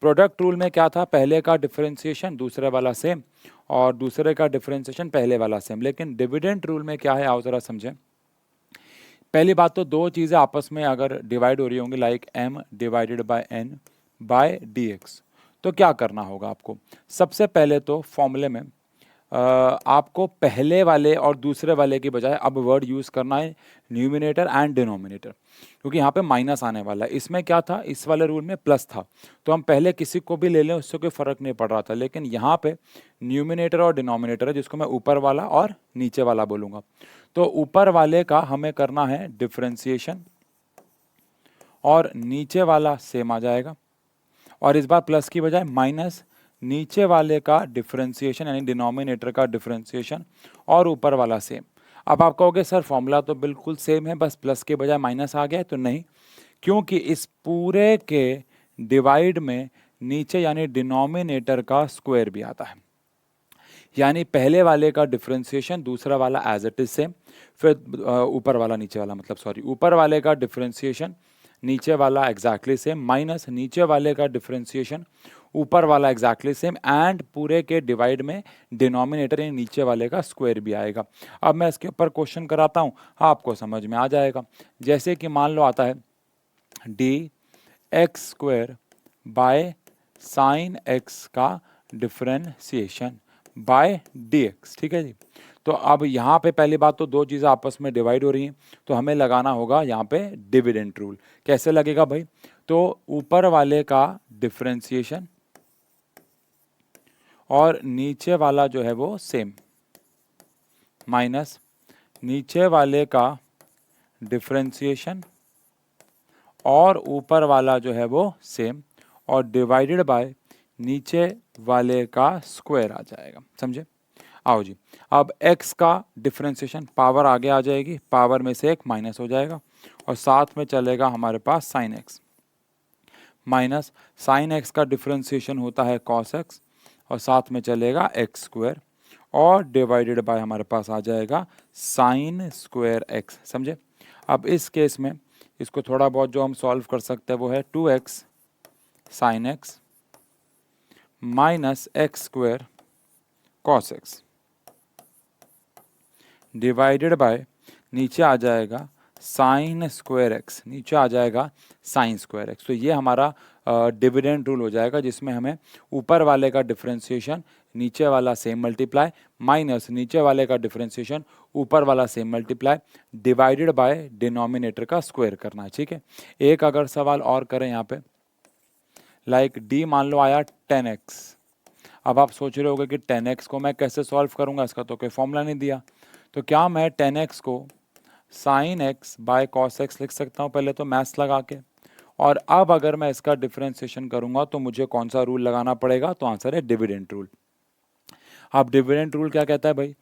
प्रोडक्ट रूल में क्या था, पहले का डिफरेंशिएशन दूसरे वाला सेम और दूसरे का डिफरेंशिएशन पहले वाला सेम, लेकिन डिविडेंड रूल में क्या है, आओ ज़रा समझें। पहली बात तो दो चीज़ें आपस में अगर डिवाइड हो रही होंगी, like m divided by n by dx, तो क्या करना होगा आपको। सबसे पहले तो फॉर्मूले में आपको पहले वाले और दूसरे वाले की बजाय अब वर्ड यूज़ करना है न्यूमिनेटर एंड डिनोमिनेटर, क्योंकि यहाँ पे माइनस आने वाला है। इसमें क्या था, इस वाले रूल में प्लस था, तो हम पहले किसी को भी ले लें उससे कोई फ़र्क नहीं पड़ रहा था, लेकिन यहाँ पे न्यूमिनेटर और डिनोमिनेटर है, जिसको मैं ऊपर वाला और नीचे वाला बोलूँगा। तो ऊपर वाले का हमें करना है डिफरेंशिएशन और नीचे वाला सेम आ जाएगा, और इस बार प्लस की बजाय माइनस, नीचे वाले का डिफरेंशिएशन यानी डिनोमिनेटर का डिफरेंशिएशन और ऊपर वाला सेम। अब आप कहोगे सर फॉर्मूला तो बिल्कुल सेम है, बस प्लस के बजाय माइनस आ गया, तो नहीं, क्योंकि इस पूरे के डिवाइड में नीचे यानी डिनोमिनेटर का स्क्वायर भी आता है, यानी पहले वाले का डिफरेंशिएशन दूसरा वाला एज इट इज सेम, फिर ऊपर वाला नीचे वाला, मतलब सॉरी, ऊपर वाले का डिफरेंशिएशन नीचे वाला एग्जैक्टली सेम माइनस नीचे वाले का डिफरेंशिएशन ऊपर वाला एग्जैक्टली सेम, एंड पूरे के डिवाइड में डिनोमिनेटर यानी नीचे वाले का स्क्वायर भी आएगा। अब मैं इसके ऊपर क्वेश्चन कराता हूँ, आपको समझ में आ जाएगा। जैसे कि मान लो आता है d x square by sine x का डिफरेंशिएशन बाय डी एक्स। ठीक है जी, तो अब यहाँ पे पहली बात तो दो चीज़ें आपस में डिवाइड हो रही हैं, तो हमें लगाना होगा यहाँ पे डिविडेंड रूल। कैसे लगेगा भाई, तो ऊपर वाले का डिफरेंशिएशन और नीचे वाला जो है वो सेम, माइनस नीचे वाले का डिफरेंशिएशन और ऊपर वाला जो है वो सेम, और डिवाइडेड बाय नीचे वाले का स्क्वायर आ जाएगा। समझे, आओ जी। अब x का डिफरेंशिएशन पावर आगे आ जाएगी, पावर में से एक माइनस हो जाएगा, और साथ में चलेगा हमारे पास sine x, minus sine x का डिफरेंशिएशन होता है cos x, और साथ में चलेगा एक्स स्क्वायर, और डिवाइडेड बाय हमारे पास आ जाएगा साइन स्क्वायर x। समझे, अब इस केस में इसको थोड़ा बहुत जो हम सॉल्व कर सकते हैं वो है 2x sine x minus x square cos x, divided by नीचे आ जाएगा साइन स्क्वायर एक्स, नीचे आ जाएगा साइन स्क्वायर एक्स। तो ये हमारा डिविडेंड रूल हो जाएगा, जिसमें हमें ऊपर वाले का डिफरेंशिएशन नीचे वाला सेम मल्टीप्लाई माइनस नीचे वाले का डिफरेंशिएशन ऊपर वाला same multiply divided by denominator का स्क्वायर करना है। ठीक है, एक अगर सवाल और करें यहाँ पे, लाइक डी मान लो आया 10x। अब आप सोच रहे होगे कि 10x को मैं कैसे सॉल्व करूंगा, इसका तो कोई फॉर्मूला नहीं दिया, तो क्या मैं 10x को sign x by cos x लिख सकता हूँ, पहले तो मैथ्स लगा के। और अब अगर मैं इसका डिफरेंशिएशन करूंगा तो मुझे कौन सा रूल लगाना पड़ेगा, तो आंसर है डिविडेंड रूल। अब डिविडेंड रूल क्या कहता है भाई,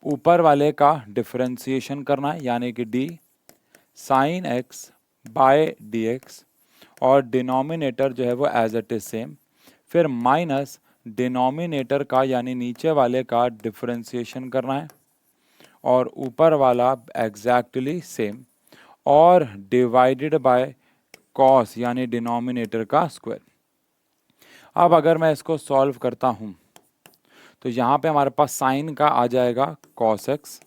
ऊपर वाले का डिफरेंशिएशन करना है, यानी कि d sine x by d x, और डिनोमिनेटर जो है वो एज इट इज सेम, फिर माइनस डिनोमिनेटर का यानी नीचे वाले का डिफरेंशिएशन करना है, और ऊपर वाला एग्जैक्टली सेम, और डिवाइडेड बाय कॉस यानी डिनोमिनेटर का स्क्वायर। अब अगर मैं इसको सॉल्व करता हूं तो यहाँ पे हमारे पास साइन का आ जाएगा कॉस एक्स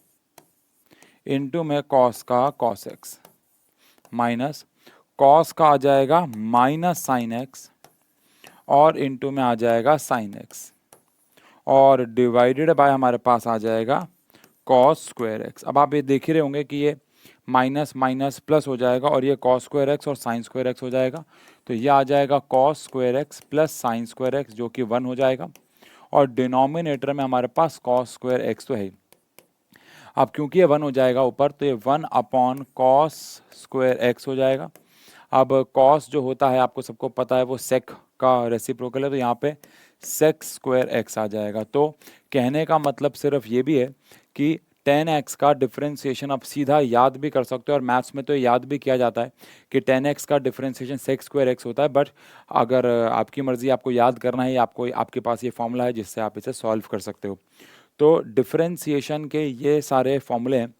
इंटू में कॉस का कॉस एक्स, माइनस कॉस का आ जाएगा माइनस साइन एक्स, और इंटू में आ जाएगा साइन एक्स, और डिवाइडेड बाय हमारे पास आ जाएगा कॉस स्क्वायर एक्स। अब आप ये देख ही रहे होंगे कि ये माइनस माइनस प्लस हो जाएगा, और ये कॉस स्क्वायर एक्स और साइन स्क्वायर एक्स हो जाएगा, तो ये आ जाएगा cos square x plus sine square x, जो कि 1 हो जाएगा। और डिनोमिनेटर में हमारे पास कॉस स्क्वायर एक्स तो है ही। अब क्योंकि ये 1 हो जाएगा ऊपर, तो ये 1 अपॉन कॉस स्क्वायर एक्स हो जाएगा। अब कॉस जो होता है आपको सबको पता है वो सेक का रेसिप्रोकल है, तो यहाँ पे सेक स्क्वायर एक्स आ जाएगा। तो कहने का मतलब सिर्फ ये भी है कि 10x का डिफरेंशिएशन आप सीधा याद भी कर सकते हो, और मैथ्स में तो याद भी किया जाता है कि 10x का डिफरेंशिएशन सेक स्क्वायर एक्स होता है। बट अगर आपकी मर्जी, आपको याद करना है, आपको आपके पास ये फॉर्मूला है जिससे आप इसे सॉल्व कर सकते हो। तो डिफरेंशिएशन के ये सारे फॉर्मूले हैं।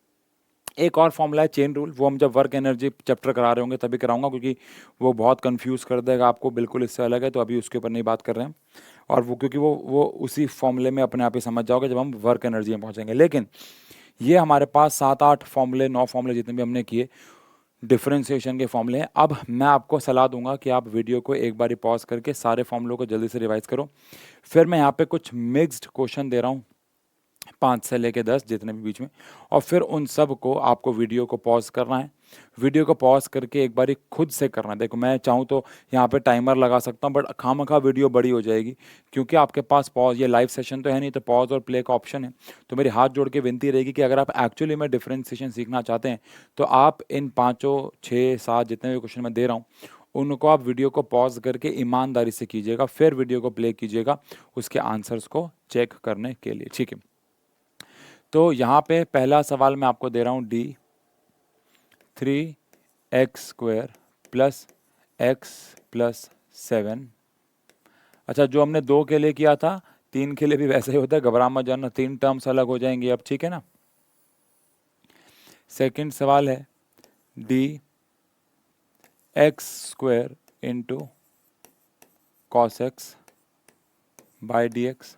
एक और फॉर्मूला है चेन रूल, वो हम जब वर्क एनर्जी चैप्टर करा रहे होंगे तभी कराऊंगा, क्योंकि वो बहुत कंफ्यूज कर देगा आपको, बिल्कुल इससे अलग है, तो अभी उसके ऊपर नहीं बात कर रहे हैं। और वो क्योंकि वो उसी फॉर्मूले में अपने आप ही समझ जाओगे जब हम वर्क एनर्जी में पहुंचेंगे। लेकिन ये हमारे पास 7-8 फॉर्मूले, 9 फॉर्मूले जितने भी हमने किए डिफरेंशिएशन के फॉर्मूले हैं। अब मैं आपको सलाह दूंगा कि आप वीडियो को एक बार पॉज करके सारे फॉर्मूलों को जल्दी से रिवाइज करो। फिर मैं यहाँ पे कुछ मिक्स्ड क्वेश्चन दे रहा हूँ, 5 से लेके 10 जितने भी बीच में, और फिर उन सब को आपको वीडियो को पॉज करना है। वीडियो को पॉज करके एक बार खुद से करना है। देखो मैं चाहूँ तो यहाँ पे टाइमर लगा सकता हूँ, बट खामखा वीडियो बड़ी हो जाएगी, क्योंकि आपके पास पॉज, ये लाइव सेशन तो है नहीं, तो पॉज और प्ले का ऑप्शन है। तो मेरी हाथ जोड़ के विनती रहेगी कि अगर आप एक्चुअली में डिफरेंशिएशन सीखना चाहते हैं तो आप इन 5, 6, 7 जितने भी क्वेश्चन मैं दे रहा हूँ उनको आप वीडियो को पॉज करके ईमानदारी से कीजिएगा, फिर वीडियो को प्ले कीजिएगा उसके आंसर्स को चेक करने के लिए, ठीक है। तो यहाँ पे पहला सवाल मैं आपको दे रहा हूँ, d3x² प्लस x प्लस 7। अच्छा, जो हमने 2 के लिए किया था 3 के लिए भी वैसे ही होता है, घबरा मत जाना, 3 टर्म्स अलग हो जाएंगी अब, ठीक है ना। सेकंड सवाल है dx² into cos x by D x.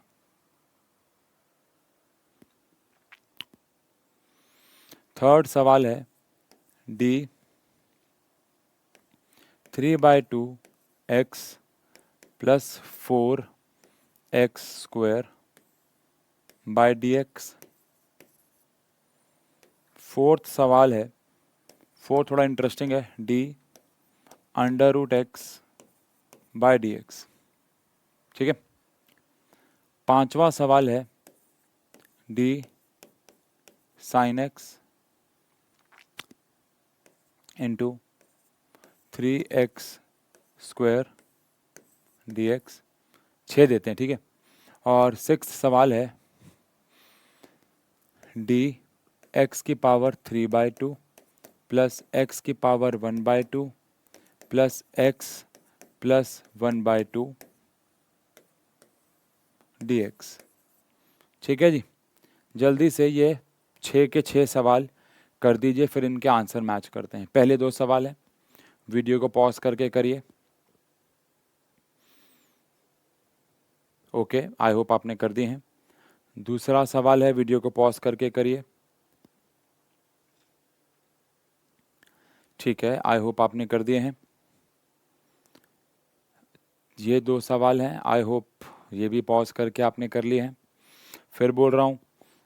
Third सवाल है d3/2x plus 4x² by D x. Fourth सवाल है, फोर्थ थोड़ा इंटरेस्टिंग है, d√x बाई डी एक्स, ठीक है। पांचवा सवाल है d sin x into 3x² dx। 6 देते हैं, ठीक है। और सिक्स्थ सवाल है dx की पावर 3/2 प्लस x की power 1/2 plus x plus 1/2 dx, ठीक है जी। जल्दी से ये 6 के 6 सवाल कर दीजिए, फिर इनके आंसर मैच करते हैं। पहले 2 सवाल हैं, वीडियो को पॉज करके करिए। ओके, आई होप आपने कर दिए हैं। दूसरा सवाल है, वीडियो को पॉज करके करिए। ठीक है, आई होप आपने कर दिए हैं। ये 2 सवाल हैं, आई होप ये भी पॉज करके आपने कर लिए हैं। फिर बोल रहा हूँ,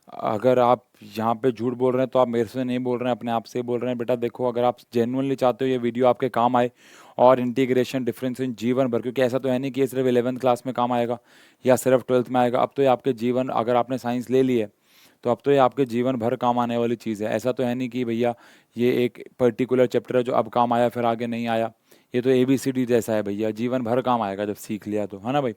अगर आप यहाँ पे झूठ बोल रहे हैं तो आप मेरे से नहीं बोल रहे हैं, अपने आप से बोल रहे हैं। बेटा देखो, अगर आप जेन्युइनली चाहते हो ये वीडियो आपके काम आए और इंटीग्रेशन डिफरेंशिएशन जीवन भर, क्योंकि ऐसा तो है नहीं कि ये सिर्फ 11th क्लास में काम आएगा या सिर्फ 12th में आएगा। अब तो ये आपके जीवन, अगर आपने साइंस ले ली है तो अब तो ये आपके जीवन भर काम आने वाली चीज़ है। ऐसा तो है नहीं कि भैया ये एक पर्टिकुलर चैप्टर है जो अब काम आया फिर आगे नहीं आया। ये तो ABCD जैसा है भैया, जीवन भर काम आएगा जब सीख लिया तो, है ना भाई।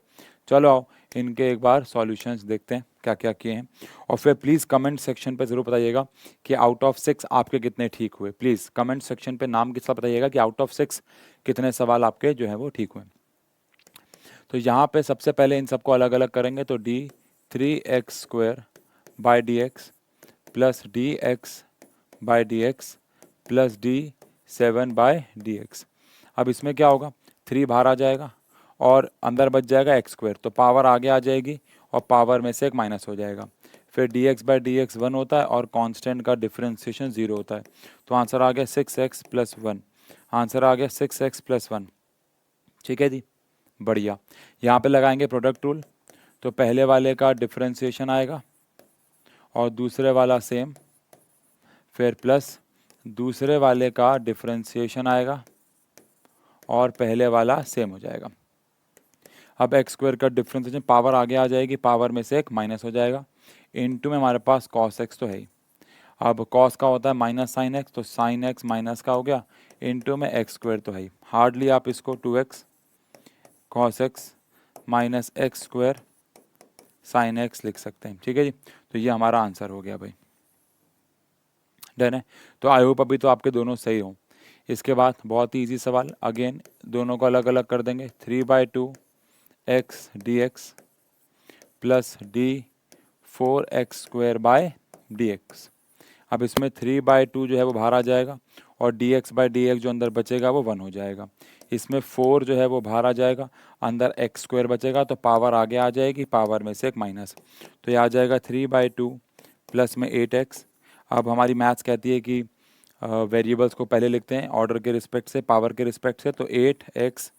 चलो आओ इनके एक बार सॉल्यूशंस देखते हैं क्या क्या किए हैं, और फिर प्लीज़ कमेंट सेक्शन पे ज़रूर बताइएगा कि आउट ऑफ 6 आपके कितने ठीक हुए। प्लीज़ कमेंट सेक्शन पे नाम के साथ बताइएगा कि आउट ऑफ 6 कितने सवाल आपके जो है वो ठीक हुए। तो यहाँ पे सबसे पहले इन सबको अलग अलग करेंगे, तो d3x² by D x plus dx by D x plus d7 by D x. अब इसमें क्या होगा, 3 बाहर आ जाएगा और अंदर बच जाएगा x², तो पावर आगे आ जाएगी और पावर में से एक माइनस हो जाएगा। फिर dx बाई डी एक्स 1 होता है और कांस्टेंट का डिफरेंशिएशन 0 होता है। तो आंसर आ गया 6x प्लस 1। आंसर आ गया 6x प्लस 1, ठीक है जी, बढ़िया। यहाँ पे लगाएंगे प्रोडक्ट रूल, तो पहले वाले का डिफरेंशिएशन आएगा और दूसरे वाला सेम, फिर प्लस दूसरे वाले का डिफरेंशिएशन आएगा और पहले वाला सेम हो जाएगा। अब एक्स स्क्वायर का डिफ्रेंसिएशन पावर आगे आ जाएगी, पावर में से एक माइनस हो जाएगा, इनटू में हमारे पास कॉस एक्स तो है ही। अब कॉस का होता है माइनस साइन एक्स, तो साइन एक्स माइनस का हो गया, इनटू में एक्स स्क्वायर तो है ही। हार्डली आप इसको 2x cos x minus x square sine x लिख सकते हैं, ठीक है जी। तो ये हमारा आंसर हो गया भाई, डन है। तो आई होप अभी तो आपके दोनों सही हों। इसके बाद बहुत ही ईजी सवाल, अगेन दोनों को अलग अलग कर देंगे। 3/2 x D x plus D 4x square by d x. अब इसमें 3/2 जो है वो बाहर आ जाएगा और dx बाई डी एक्स जो अंदर बचेगा वो 1 हो जाएगा। इसमें 4 जो है वो बाहर आ जाएगा, अंदर एक्स स्क्वायर बचेगा, तो पावर आगे आ जाएगी, पावर में से एक माइनस, तो ये आ जाएगा 3/2 प्लस में 8x। अब हमारी मैथ्स कहती है कि वेरिएबल्स को पहले लिखते हैं ऑर्डर के रिस्पेक्ट से, पावर के रिस्पेक्ट से, तो 8x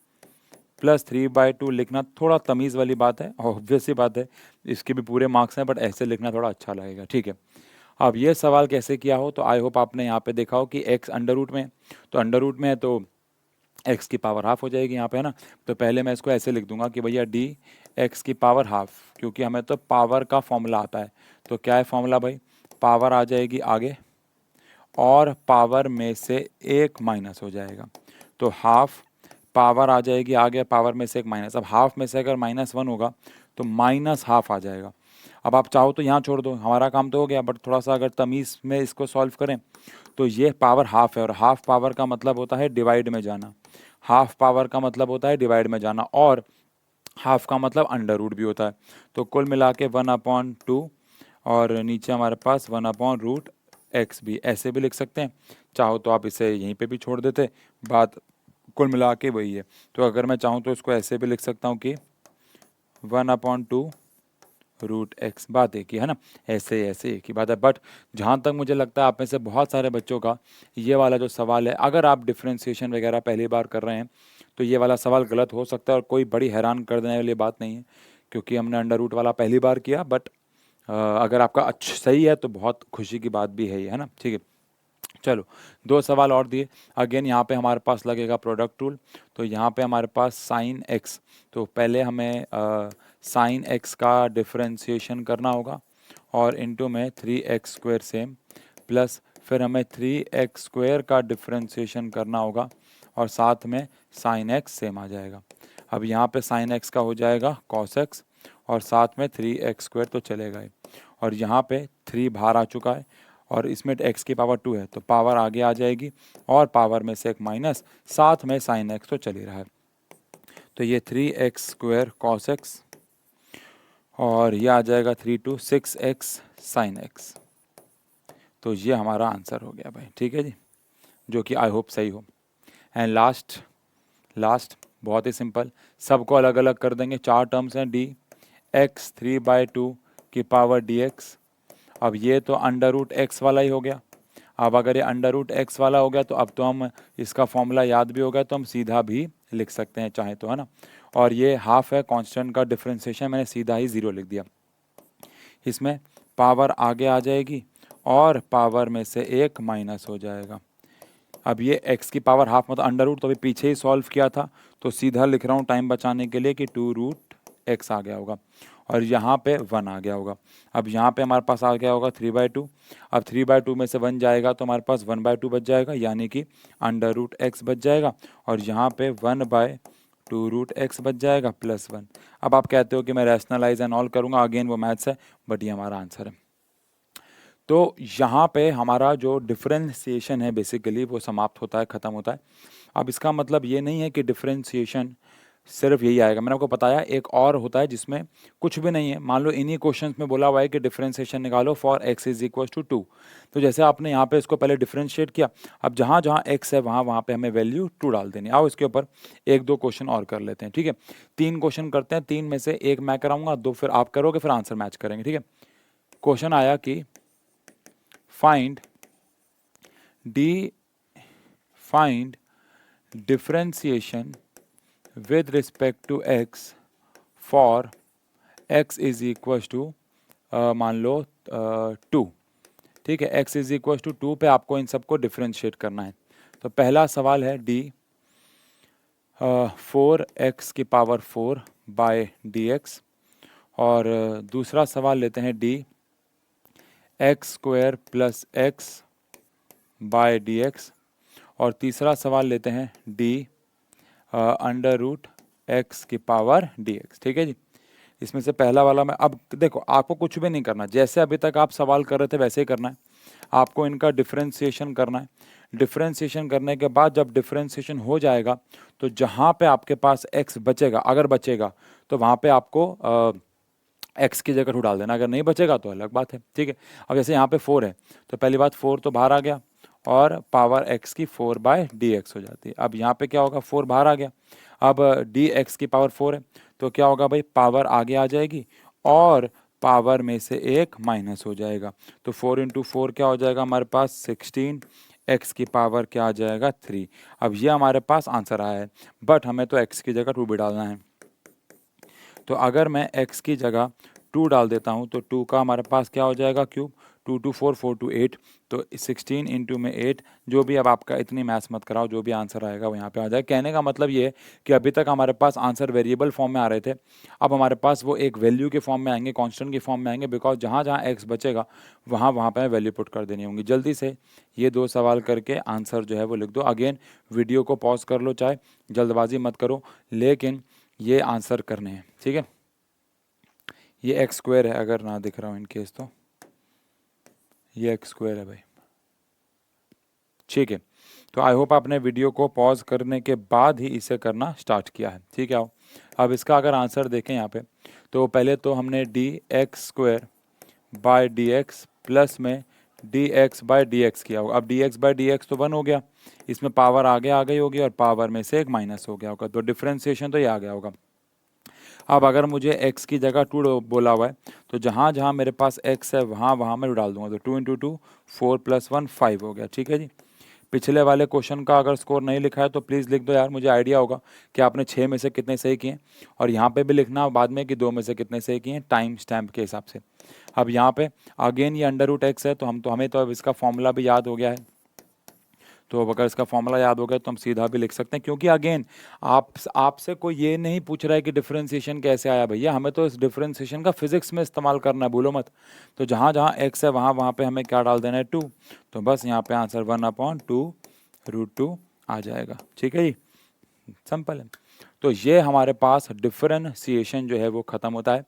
प्लस 3/2 लिखना थोड़ा तमीज़ वाली बात है, ऑब्वियस सी बात है, इसके भी पूरे मार्क्स हैं, बट ऐसे लिखना थोड़ा अच्छा लगेगा, ठीक है। अब ये सवाल कैसे किया हो, तो आई होप आपने यहाँ पे देखा हो कि x अंडर रूट में, तो अंडर रूट में है तो x की पावर हाफ हो जाएगी यहाँ पे, है ना। तो पहले मैं इसको ऐसे लिख दूंगा कि भैया d x की पावर हाफ, क्योंकि हमें तो पावर का फॉर्मूला आता है। तो क्या है फॉर्मूला भाई, पावर आ जाएगी आगे और पावर में से एक माइनस हो जाएगा, तो हाफ पावर आ जाएगी आगे, पावर में से एक माइनस। अब हाफ में से अगर -1 होगा तो माइनस हाफ आ जाएगा। अब आप चाहो तो यहाँ छोड़ दो, हमारा काम तो हो गया, बट थोड़ा सा अगर तमीज़ में इसको सॉल्व करें तो ये पावर हाफ है, और हाफ पावर का मतलब होता है डिवाइड में जाना, हाफ पावर का मतलब होता है डिवाइड में जाना, और हाफ का मतलब अंडर रूट भी होता है। तो कुल मिला के 1/2 और नीचे हमारे पास 1/√x भी, ऐसे भी लिख सकते हैं। चाहो तो आप इसे यहीं पे भी छोड़ देते, बात कुल मिला के वही है। तो अगर मैं चाहूँ तो इसको ऐसे भी लिख सकता हूँ कि 1/2√x, बात एक ही है ना, ऐसे ऐसे एक ही बात है। बट जहाँ तक मुझे लगता है आप में से बहुत सारे बच्चों का ये वाला जो सवाल है, अगर आप डिफ्रेंशिएशन वगैरह पहली बार कर रहे हैं तो ये वाला सवाल गलत हो सकता है, और कोई बड़ी हैरान कर देने वाली बात नहीं है, क्योंकि हमने अंडर रूट वाला पहली बार किया। बट अगर आपका अच्छा सही है तो बहुत खुशी की बात भी है ये, है ना, ठीक है। चलो 2 सवाल और दिए। अगेन यहाँ पे हमारे पास लगेगा प्रोडक्ट रूल, तो यहाँ पे हमारे पास साइन एक्स, तो पहले हमें साइन एक्स का डिफरेंशिएशन करना होगा, और इनटू में 3x स्क्वायर सेम, प्लस फिर हमें 3x स्क्वायर का डिफरेंशिएशन करना होगा, और साथ में साइन एक्स सेम आ जाएगा। अब यहाँ पे साइन एक्स का हो जाएगा कॉस एक्स, और साथ में 3x स्क्वायर तो चलेगा ही, और यहाँ पे 3 बाहर आ चुका है, और इसमें x की पावर 2 है, तो पावर आगे आ जाएगी, और पावर में से एक माइनस, साथ में साइन एक्स तो चल ही रहा है। तो ये 3x स्क्वायर कॉस एक्स, और ये आ जाएगा 3×6x साइन एक्स। तो ये हमारा आंसर हो गया भाई, ठीक है जी, जो कि आई होप सही हो। एंड लास्ट बहुत ही सिंपल, सबको अलग अलग कर देंगे। 4 टर्म्स हैं, डी एक्स 3/2 की पावर डी एक्स। अब ये तो अंडर रूट x वाला ही हो गया। अब अगर ये अंडर रूट x वाला हो गया तो अब तो हम इसका फॉर्मूला याद भी हो गया, तो हम सीधा भी लिख सकते हैं चाहे तो, है ना। और ये हाफ है, कांस्टेंट का डिफरेंशिएशन मैंने सीधा ही 0 लिख दिया। इसमें पावर आगे आ जाएगी और पावर में से एक माइनस हो जाएगा। अब ये x की पावर हाफ मतलब अंडर रूट, तो अभी पीछे ही सॉल्व किया था, तो सीधा लिख रहा हूँ टाइम बचाने के लिए कि 2√x आ गया होगा, और यहाँ पे 1 आ गया होगा। अब यहाँ पे हमारे पास आ गया होगा 3/2। अब 3/2 में से 1 जाएगा तो हमारे पास 1/2 बच जाएगा, यानी कि अंडर रूट x बच जाएगा, और यहाँ पे 1/2√x बच जाएगा प्लस 1। अब आप कहते हो कि मैं रैशनलाइज एंड ऑल करूँगा, अगेन वो मैथ्स है, बट ये हमारा आंसर है। तो यहाँ पे हमारा जो डिफरेंशिएशन है बेसिकली वो समाप्त होता है, ख़त्म होता है। अब इसका मतलब ये नहीं है कि डिफरेंशिएशन सिर्फ यही आएगा, मैंने आपको बताया एक और होता है जिसमें कुछ भी नहीं है। मान लो इन्हीं क्वेश्चंस में बोला हुआ है कि डिफरेंशिएशन निकालो for x is equal to 2, तो जैसे आपने यहाँ पे इसको पहले डिफरेंशिएट किया, अब जहाँ जहाँ x है वहाँ वहाँ पे हमें वैल्यू 2 डाल देनी। आओ इसके ऊपर 1-2 क्वेश्चन और कर लेते हैं, ठीक है। 3 क्वेश्चन करते हैं, 3 में से 1 मैं कराऊंगा, 2 फिर आप करोगे, फिर आंसर मैच करेंगे, ठीक है। क्वेश्चन आया कि find differentiation with respect to x for x is equal to मान लो 2, ठीक है। x is equal to 2 पे आपको इन सबको डिफ्रेंशिएट करना है। तो पहला सवाल है d 4x की पावर 4 बाय डी एक्स, और दूसरा सवाल लेते हैं d x square plus x by d x, और तीसरा सवाल लेते हैं डी अंडर रूट एक्स की पावर डी एक्स। ठीक है जी, इसमें से पहला वाला मैं, अब देखो आपको कुछ भी नहीं करना, जैसे अभी तक आप सवाल कर रहे थे वैसे ही करना है। आपको इनका डिफरेंशिएशन करना है। डिफरेंशिएशन करने के बाद जब डिफरेंशिएशन हो जाएगा तो जहाँ पे आपके पास x बचेगा, अगर बचेगा तो वहाँ पे आपको x की जगह 2 डाल देना, अगर नहीं बचेगा तो अलग बात है। ठीक है, अब जैसे यहाँ पे 4 है तो पहली बात 4 तो बाहर आ गया और पावर x की 4 बाय डी एक्स हो जाती है। अब यहाँ पे क्या होगा, 4 बाहर आ गया, अब डी एक्स की पावर 4 है तो क्या होगा भाई, पावर आगे आ जाएगी और पावर में से एक माइनस हो जाएगा, तो 4 इंटू 4 क्या हो जाएगा हमारे पास 16, x की पावर क्या आ जाएगा 3। अब ये हमारे पास आंसर आया है, बट हमें तो x की जगह 2 भी डालना है। तो अगर मैं x की जगह 2 डाल देता हूँ तो 2 का हमारे पास क्या हो जाएगा क्यूब, 2 टू 4, 4 टू 8, तो 16 इंटू में 8, जो भी, अब आपका इतनी मैथ्स मत कराओ, जो भी आंसर आएगा वो यहाँ पे आ जाएगा। कहने का मतलब ये है कि अभी तक हमारे पास आंसर वेरिएबल फॉर्म में आ रहे थे, अब हमारे पास वो एक वैल्यू के फॉर्म में आएंगे, कांस्टेंट की फॉर्म में आएंगे, बिकॉज जहाँ जहाँ एक्स बचेगा वहाँ वहाँ पे वैल्यू पुट कर देनी होंगी। जल्दी से ये 2 सवाल करके आंसर जो है वो लिख दो। अगेन वीडियो को पॉज कर लो, चाहे जल्दबाजी मत करो, लेकिन ये आंसर करने हैं। ठीक है, ये एक्स स्क्वायर है, अगर ना दिख रहा हूँ इन केस तो ये एक्स स्क्वायर है भाई। ठीक है, तो आई होप आपने वीडियो को पॉज करने के बाद ही इसे करना स्टार्ट किया है। ठीक है, आओ अब इसका अगर आंसर देखें यहाँ पे, तो पहले तो हमने d x square by d x plus में d x by d x किया होगा। अब d x by d x तो 1 हो गया, इसमें पावर आगे आ गई होगी और पावर में से एक माइनस हो गया होगा, तो डिफ्रेंसिएशन तो ये आ गया होगा। अब अगर मुझे x की जगह 2 बोला हुआ है तो जहाँ जहाँ मेरे पास x है वहाँ वहाँ मैं डाल दूंगा, तो 2 इंटू 2 4 प्लस 1 5 हो गया। ठीक है जी, पिछले वाले क्वेश्चन का अगर स्कोर नहीं लिखा है तो प्लीज़ लिख दो यार, मुझे आइडिया होगा कि आपने 6 में से कितने सही किए, और यहाँ पे भी लिखना बाद में कि 2 में से कितने सही किए टाइम स्टैम्प के हिसाब से। अब यहाँ पे अगेन ये अंडर रूट एक्स है, तो हमें तो अब इसका फॉर्मूला भी याद हो गया है, तो अब अगर इसका फॉर्मूला याद हो गया तो हम सीधा भी लिख सकते हैं, क्योंकि अगेन आपसे कोई ये नहीं पूछ रहा है कि डिफरेंशिएशन कैसे आया भैया, हमें तो इस डिफरेंशिएशन का फिजिक्स में इस्तेमाल करना है, भूलो मत। तो जहाँ जहाँ एक्स है वहाँ वहाँ पे हमें क्या डाल देना है 2, तो बस यहाँ पे आंसर 1/2√2 आ जाएगा। ठीक है जी, सिंपल है। तो ये हमारे पास डिफरेंशिएशन जो है वो खत्म होता है।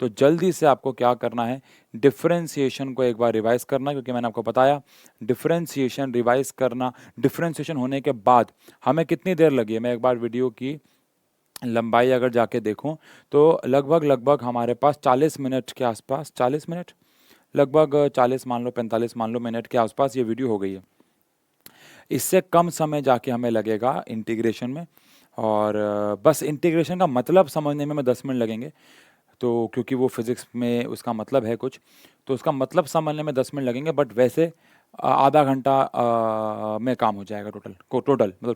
तो जल्दी से आपको क्या करना है, डिफरेंशिएशन को एक बार रिवाइज करना, क्योंकि मैंने आपको बताया डिफरेंशिएशन रिवाइज करना, डिफरेंशिएशन होने के बाद हमें कितनी देर लगी है, मैं एक बार वीडियो की लंबाई अगर जाके देखूं तो लगभग हमारे पास 40 मिनट के आसपास, 40 मिनट, लगभग 40 मान लो, 45 मान लो मिनट के आसपास ये वीडियो हो गई है। इससे कम समय जाके हमें लगेगा इंटीग्रेशन में, और बस इंटीग्रेशन का मतलब समझने में 10 मिनट लगेंगे, तो क्योंकि वो फिज़िक्स में उसका मतलब है कुछ, तो उसका मतलब समझने में 10 मिनट लगेंगे, बट वैसे आधा घंटा में काम हो जाएगा टोटल तो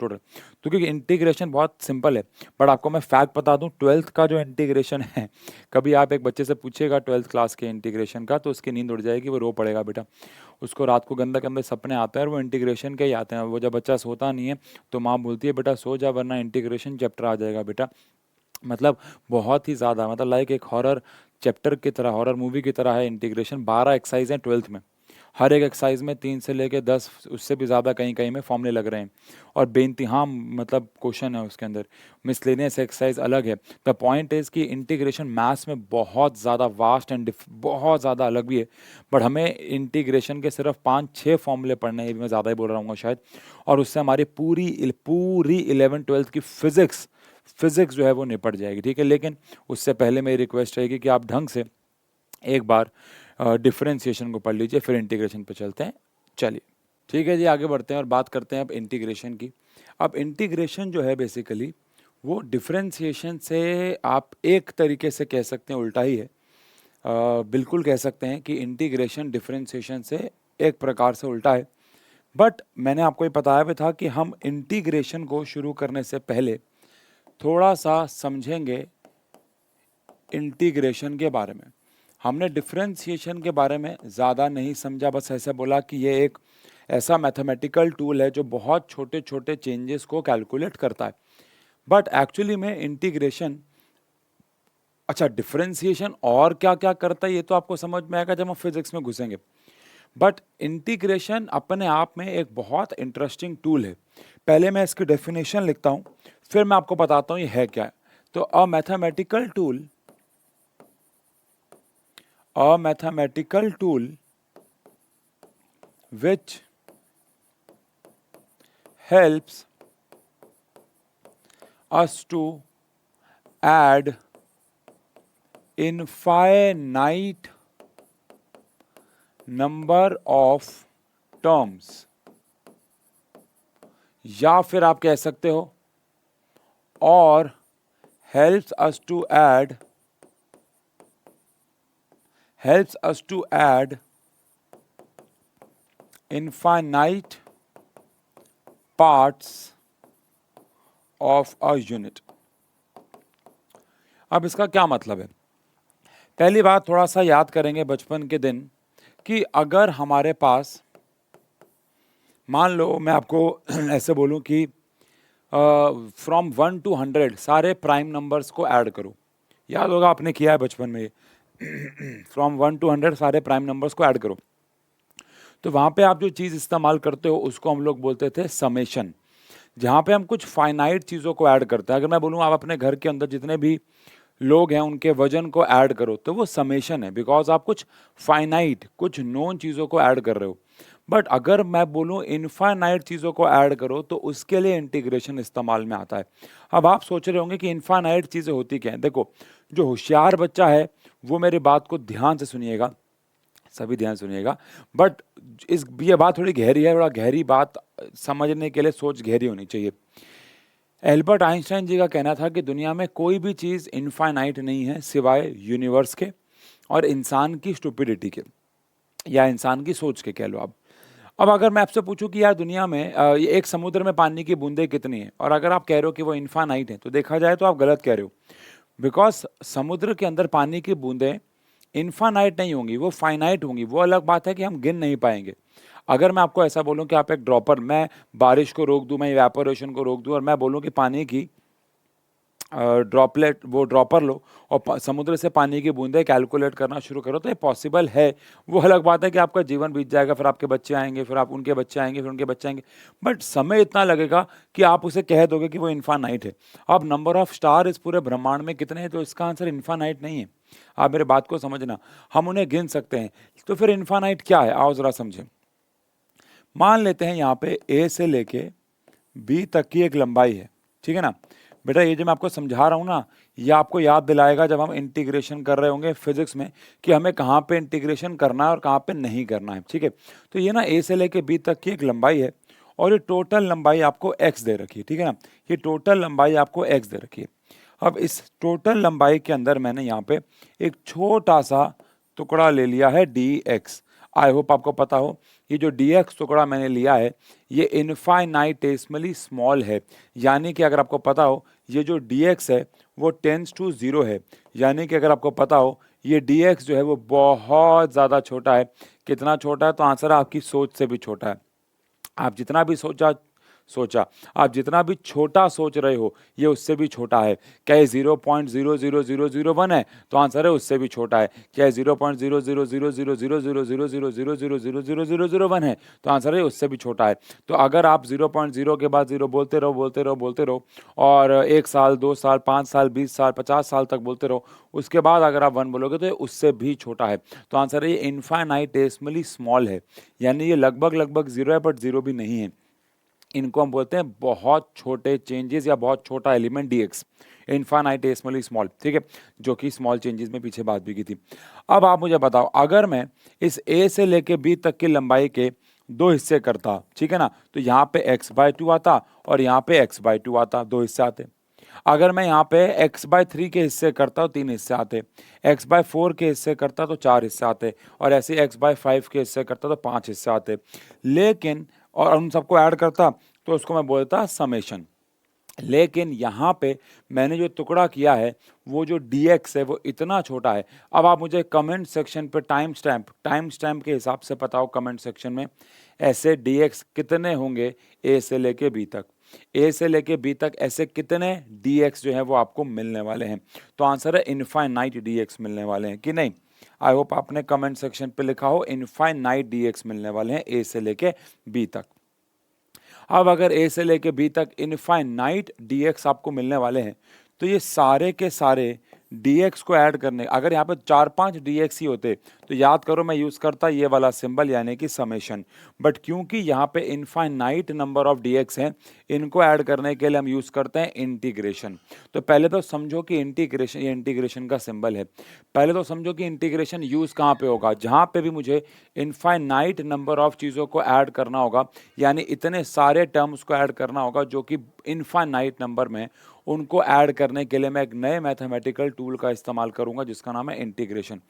क्योंकि इंटीग्रेशन बहुत सिंपल है। बट आपको मैं फैक्ट बता दूं, 12th का जो इंटीग्रेशन है, कभी आप एक बच्चे से पूछिएगा 12th क्लास के इंटीग्रेशन का तो उसकी नींद उड़ जाएगी, वो रो पड़ेगा बेटा, उसको रात को गंदा गंदे सपने आते हैं और वो इंटीग्रेशन के ही आते हैं। वो जब बच्चा सोता नहीं है तो माँ बोलती है बेटा सो जा वरना इंटीग्रेशन चैप्टर आ जाएगा बेटा। मतलब बहुत ही ज़्यादा, मतलब लाइक एक हॉरर चैप्टर की तरह, हॉरर मूवी की तरह है इंटीग्रेशन। 12 एक्सरसाइज हैं 12th में, हर एक एक्सरसाइज में 3 से लेके 10, उससे भी ज़्यादा कहीं कहीं में फॉर्मूले लग रहे हैं, और बेइंतहा मतलब क्वेश्चन है उसके अंदर, मिसलेनियस एक्सरसाइज अलग है। द पॉइंट इज़ कि इंटीग्रेशन मैथ्स में बहुत ज़्यादा वास्ट एंड बहुत ज़्यादा अलग भी है, बट हमें इंटीग्रेशन के सिर्फ 5-6 फॉर्मूले पढ़ने हैं, ये भी मैं ज़्यादा ही बोल रहा हूँ शायद, और उससे हमारी पूरी 11th-12th की फिज़िक्स जो है वो निपट जाएगी। ठीक है, लेकिन उससे पहले मेरी रिक्वेस्ट रहेगी कि आप ढंग से एक बार डिफरेंशिएशन को पढ़ लीजिए, फिर इंटीग्रेशन पे चलते हैं। चलिए ठीक है जी, आगे बढ़ते हैं और बात करते हैं अब इंटीग्रेशन की। अब इंटीग्रेशन जो है बेसिकली वो डिफरेंशिएशन से आप एक तरीके से कह सकते हैं उल्टा ही है, बिल्कुल कह सकते हैं कि इंटीग्रेशन डिफरेंशिएशन से एक प्रकार से उल्टा है। बट मैंने आपको ये बताया भी था कि हम इंटीग्रेशन को शुरू करने से पहले थोड़ा सा समझेंगे इंटीग्रेशन के बारे में। हमने डिफरेंशिएशन के बारे में ज़्यादा नहीं समझा, बस ऐसे बोला कि ये एक ऐसा मैथमेटिकल टूल है जो बहुत छोटे छोटे चेंजेस को कैलकुलेट करता है। बट एक्चुअली में इंटीग्रेशन अच्छा, डिफरेंशिएशन और क्या क्या करता है ये तो आपको समझ में आएगा जब हम फिजिक्स में घुसेंगे, बट इंटीग्रेशन अपने आप में एक बहुत इंटरेस्टिंग टूल है। पहले मैं इसकी डेफिनेशन लिखता हूँ, फिर मैं आपको बताता हूँ ये है क्या है। तो a mathematical tool which helps us to add infinite number of terms, या फिर आप कह सकते हो और helps us to add infinite parts of a unit। अब इसका क्या मतलब है? पहली बात थोड़ा सा याद करेंगे बचपन के दिन कि अगर हमारे पास, मान लो मैं आपको ऐसे बोलूं कि फ्रॉम 1 to 100 सारे प्राइम नंबर्स को ऐड करो। याद होगा आपने किया है बचपन में, फ्रॉम 1 to 100 सारे प्राइम नंबर्स को ऐड करो। तो वहाँ पे आप जो चीज़ इस्तेमाल करते हो उसको हम लोग बोलते थे समेशन, जहाँ पे हम कुछ फाइनाइट चीज़ों को ऐड करते हैं। अगर मैं बोलूँ आप अपने घर के अंदर जितने भी लोग हैं उनके वजन को ऐड करो, तो वो समेशन है, बिकॉज आप कुछ फाइनाइट, कुछ नोन चीज़ों को ऐड कर रहे हो। बट अगर मैं बोलूँ इनफाइनाइट चीज़ों को ऐड करो, तो उसके लिए इंटीग्रेशन इस्तेमाल में आता है। अब आप सोच रहे होंगे कि इनफाइनाइट चीज़ें होती क्या हैं। देखो, जो होशियार बच्चा है वो मेरी बात को ध्यान से सुनिएगा, सभी ध्यान सुनिएगा, बट ये बात थोड़ी गहरी है, थोड़ा गहरी बात समझने के लिए सोच गहरी होनी चाहिए। एल्बर्ट आइंस्टाइन जी का कहना था कि दुनिया में कोई भी चीज़ इनफाइनाइट नहीं है सिवाय यूनिवर्स के और इंसान की स्टुपिडिटी के, या इंसान की सोच के कह लो आप। अब अगर मैं आपसे पूछूं कि यार दुनिया में ये एक समुद्र में पानी की बूंदें कितनी हैं, और अगर आप कह रहे हो कि वो इनफाइनाइट है, तो देखा जाए तो आप गलत कह रहे हो, बिकॉज समुद्र के अंदर पानी की बूंदें इनफाइनाइट नहीं होंगी, वो फाइनाइट होंगी। वो अलग बात है कि हम गिन नहीं पाएंगे। अगर मैं आपको ऐसा बोलूं कि आप एक ड्रॉपर, मैं बारिश को रोक दूं, मैं इवेपोरेशन को रोक दूं, और मैं बोलूं कि पानी की ड्रॉपलेट, वो ड्रॉपर लो और समुद्र से पानी की बूंदें कैलकुलेट करना शुरू करो, तो ये पॉसिबल है। वो अलग बात है कि आपका जीवन बीत जाएगा, फिर आपके बच्चे आएंगे, फिर आप उनके बच्चे आएंगे, फिर उनके बच्चे आएंगे, बट समय इतना लगेगा कि आप उसे कह दोगे कि वो इन्फानाइट है। अब नंबर ऑफ स्टार इस पूरे ब्रह्मांड में कितने हैं, तो इसका आंसर इन्फानाइट नहीं है। आप मेरे बात को समझना, हम उन्हें गिन सकते हैं। तो फिर इन्फानाइट क्या है, आओ जरा समझें। मान लेते हैं यहाँ पे ए से लेके बी तक की एक लंबाई है, ठीक है ना बेटा। ये जो मैं आपको समझा रहा हूँ ना, ये आपको याद दिलाएगा जब हम इंटीग्रेशन कर रहे होंगे फिजिक्स में, कि हमें कहाँ पे इंटीग्रेशन करना है और कहाँ पे नहीं करना है, ठीक है। तो ये ना ए से लेके बी तक की एक लंबाई है, और ये टोटल लंबाई आपको एक्स दे रखी है, ठीक है ना। ये टोटल लंबाई आपको एक्स दे रखी है। अब इस टोटल लंबाई के अंदर मैंने यहाँ पे एक छोटा सा टुकड़ा ले लिया है डी एक्स। आई होप आपको पता हो, ये जो डी एक्स टुकड़ा मैंने लिया है ये इनफाइनाइटेसिमली स्मॉल है। यानी कि अगर आपको पता हो ये जो डी एक्स है वो टेंस टू जीरो है। यानी कि अगर आपको पता हो ये डी एक्स जो है वो बहुत ज़्यादा छोटा है। कितना छोटा है, तो आंसर आपकी सोच से भी छोटा है। आप जितना भी सोचा, आप जितना भी छोटा सोच रहे हो ये उससे भी छोटा है। क्या ये 0.00001 है, तो आंसर है उससे भी छोटा है। क्या 0.00000000000000001 है, तो आंसर है उससे भी छोटा है। तो अगर आप 0.0 के बाद 0 बोलते रहो और 1 साल, 2 साल, 5 साल, 20 साल, 50 साल तक बोलते रहो, उसके बाद अगर आप 1 बोलोगे तो ये उससे भी छोटा है। तो आंसर है ये इनफाइनाइटेसिमली स्मॉल है, यानी ये लगभग लगभग जीरो है बट जीरो भी नहीं है। इनको हम बोलते हैं बहुत छोटे चेंजेस या बहुत छोटा एलिमेंट डीएक्स, इनफाइनाइटेसिमली स्मॉल, ठीक है, जो कि स्मॉल चेंजेस में पीछे बात भी की थी। अब आप मुझे बताओ, अगर मैं इस ए से लेके बी तक की लंबाई के 2 हिस्से करता, ठीक है ना, तो यहाँ पे x/2 आता और यहाँ पे x/2 आता, 2 हिस्से आते। अगर मैं यहाँ पे x/3 के हिस्से करता हूँ, 3 हिस्से आते, x/4 के हिस्से करता तो 4 हिस्से आते, और ऐसे x/5 के हिस्से करता तो 5 हिस्से आते। लेकिन और उन सबको ऐड करता तो उसको मैं बोलता समेशन। लेकिन यहाँ पे मैंने जो टुकड़ा किया है वो जो dx है वो इतना छोटा है। अब आप मुझे कमेंट सेक्शन पे टाइम स्टैम्प के हिसाब से बताओ, कमेंट सेक्शन में ऐसे dx कितने होंगे ए से लेके बी तक। ए से लेके बी तक ऐसे कितने dx जो है वो आपको मिलने वाले हैं? तो आंसर है इनफाइनाइट dx मिलने वाले हैं कि नहीं? आई होप आपने कमेंट सेक्शन पे लिखा हो इनफाइनाइट dx मिलने वाले हैं ए से लेके बी तक। अब अगर ए से लेके बी तक इनफाइनाइट dx आपको मिलने वाले हैं, तो ये सारे के सारे dx को ऐड करने, अगर यहाँ पे 4-5 dx ही होते तो याद करो मैं यूज करता ये वाला सिंबल यानी कि समेशन, बट क्योंकि यहाँ पे इनफाइनाइट नंबर ऑफ dx हैं, इनको ऐड करने के लिए हम यूज करते हैं इंटीग्रेशन। तो पहले तो समझो कि इंटीग्रेशन, ये इंटीग्रेशन का सिंबल है, पहले तो समझो कि इंटीग्रेशन यूज कहाँ पे होगा, जहाँ पे भी मुझे इनफाइनाइट नंबर ऑफ चीज़ों को ऐड करना होगा, यानी इतने सारे टर्म्स को ऐड करना होगा जो कि इनफाइनाइट नंबर में, उनको ऐड करने के लिए मैं एक नए मैथमेटिकल टूल का इस्तेमाल करूंगा जिसका नाम है इंटीग्रेशन।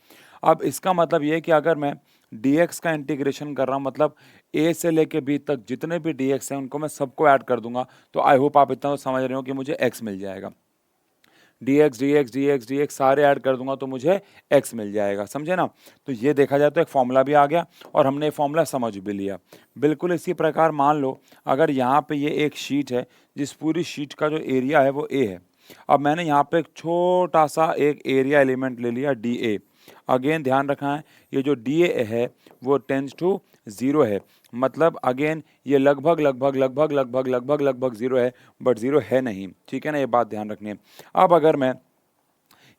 अब इसका मतलब ये है कि अगर मैं dx का इंटीग्रेशन कर रहा हूं, मतलब a से लेके b तक जितने भी dx हैं उनको मैं सबको ऐड कर दूंगा, तो आई होप आप इतना तो समझ रहे हो कि मुझे x मिल जाएगा। dx dx dx dx सारे ऐड कर दूंगा तो मुझे x मिल जाएगा, समझे ना? तो ये देखा जाए तो एक फॉर्मूला भी आ गया और हमने ये फॉर्मूला समझ भी लिया। बिल्कुल इसी प्रकार मान लो अगर यहाँ पे ये एक शीट है, जिस पूरी शीट का जो एरिया है वो a है। अब मैंने यहाँ पे एक छोटा सा एक एरिया एलिमेंट ले लिया dA। अगेन ध्यान रखना है ये जो dA है वो टेंस टू 0 है, मतलब अगेन ये लगभग लगभग लगभग लगभग लगभग लगभग 0 है, बट 0 है नहीं, ठीक है ना? ये बात ध्यान रखनी है। अब अगर मैं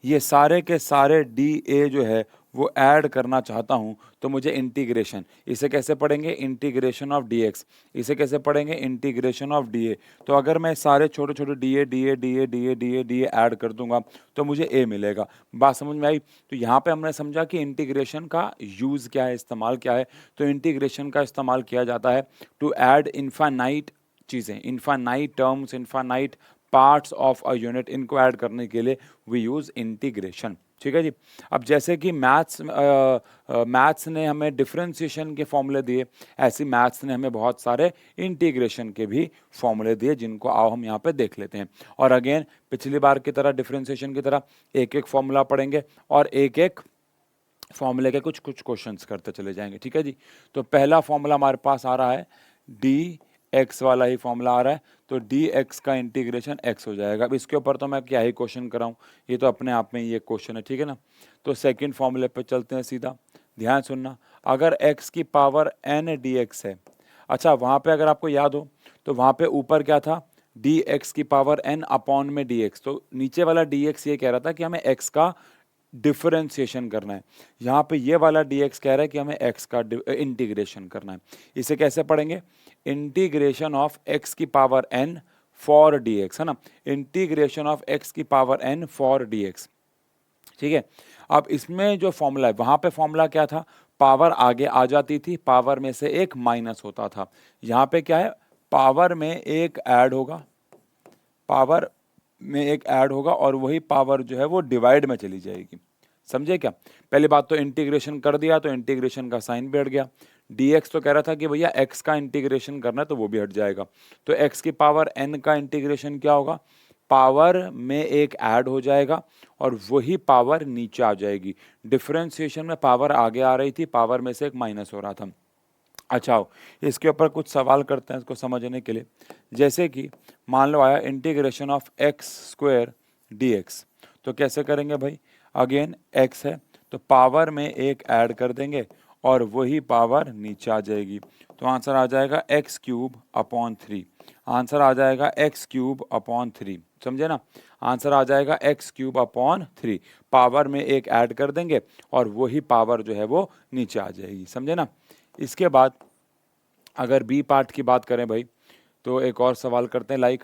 ये सारे के सारे dA जो है वो ऐड करना चाहता हूं तो मुझे इंटीग्रेशन, इसे कैसे पढ़ेंगे? Integration of dx। इसे कैसे पढ़ेंगे? Integration of dA। तो अगर मैं सारे छोटे छोटे dA dA dA dA dA dA add कर दूंगा तो मुझे a मिलेगा। बात समझ में आई? तो यहाँ पे हमने समझा कि इंटीग्रेशन का यूज क्या है, इस्तेमाल क्या है। तो इंटीग्रेशन का इस्तेमाल किया जाता है टू ऐड इनफाइनाइट चीज़ें, infinite terms, infinite parts of a unit, इनको ऐड करने के लिए वी यूज इंटीग्रेशन, ठीक है जी। अब जैसे कि मैथ्स ने हमें डिफरेंशिएशन के फॉर्मूले दिए, ऐसी मैथ्स ने हमें बहुत सारे इंटीग्रेशन के भी फॉर्मूले दिए, जिनको आओ हम यहाँ पे देख लेते हैं। और अगेन पिछली बार की तरह, डिफरेंशिएशन की तरह एक एक फॉर्मूला पढ़ेंगे और एक एक फॉर्मूले के कुछ कुछ क्वेश्चंस करते चले जाएंगे, ठीक है जी। तो पहला फॉर्मूला हमारे पास आ रहा है डी एक्स वाला ही फॉर्मूला आ रहा है, तो डी एक्स का इंटीग्रेशन एक्स हो जाएगा। अब इसके ऊपर तो मैं क्या ही क्वेश्चन कराऊं, ये तो अपने आप में ही एक क्वेश्चन है, ठीक है ना? तो सेकंड फॉर्मूले पे चलते हैं सीधा, ध्यान सुनना। अगर x की पावर n dx है, अच्छा वहाँ पे अगर आपको याद हो तो वहाँ पे ऊपर क्या था? dx की पावर n अपॉन में dx, तो नीचे वाला dx ये कह रहा था कि हमें x का डिफरेंशिएशन करना है, यहाँ पे ये वाला dx कह रहा है कि हमें x का इंटीग्रेशन करना है। इसे कैसे पढ़ेंगे? इंटीग्रेशन ऑफ x की पावर n फॉर dx, है ना? इंटीग्रेशन ऑफ x की पावर n फॉर dx, ठीक है। अब इसमें जो फॉर्मूला है, वहां पे फॉर्मूला क्या था? पावर आगे आ जाती थी, पावर में से एक माइनस होता था। यहाँ पे क्या है? पावर में एक ऐड होगा, पावर में एक ऐड होगा और वही पावर जो है वो डिवाइड में चली जाएगी, समझे क्या? पहली बात तो इंटीग्रेशन कर दिया तो इंटीग्रेशन का साइन भी हट गया। dx तो कह रहा था कि भैया x का इंटीग्रेशन करना है तो वो भी हट जाएगा। तो x की पावर n का इंटीग्रेशन क्या होगा? पावर में एक ऐड हो जाएगा और वही पावर नीचे आ जाएगी। डिफरेंशिएशन में पावर आगे आ रही थी, पावर में से एक माइनस हो रहा था। अच्छा हो, इसके ऊपर कुछ सवाल करते हैं इसको समझने के लिए। जैसे कि मान लो आया integration of x square dx, तो कैसे करेंगे भाई? अगेन x है तो पावर में एक ऐड कर देंगे और वही पावर नीचे आ जाएगी, तो आंसर आ जाएगा एक्स क्यूब अपॉन 3। आंसर आ जाएगा एक्स क्यूब अपॉन 3, समझे ना? आंसर आ जाएगा एक्स क्यूब अपॉन 3, पावर में एक ऐड कर देंगे और वही पावर जो है वो नीचे आ जाएगी, समझे ना? इसके बाद अगर बी पार्ट की बात करें भाई, तो एक और सवाल करते हैं। लाइक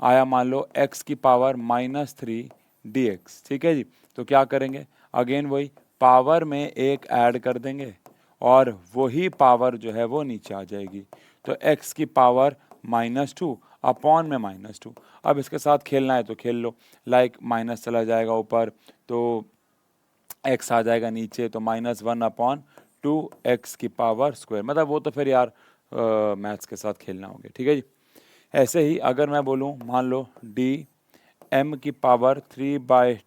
आया मान लो x की पावर -3 dx, ठीक है जी। तो क्या करेंगे? अगेन वही पावर में एक ऐड कर देंगे और वही पावर जो है वो नीचे आ जाएगी, तो x की पावर -2 अपॉन में -2। अब इसके साथ खेलना है तो खेल लो, लाइक माइनस चला जाएगा ऊपर तो x आ जाएगा नीचे, तो -1 अपॉन 2x की पावर स्क्वायर, मतलब वो तो फिर यार मैथ्स के साथ खेलना होगा, ठीक है जी। ऐसे ही अगर मैं बोलूँ मान लो डी एम की पावर 3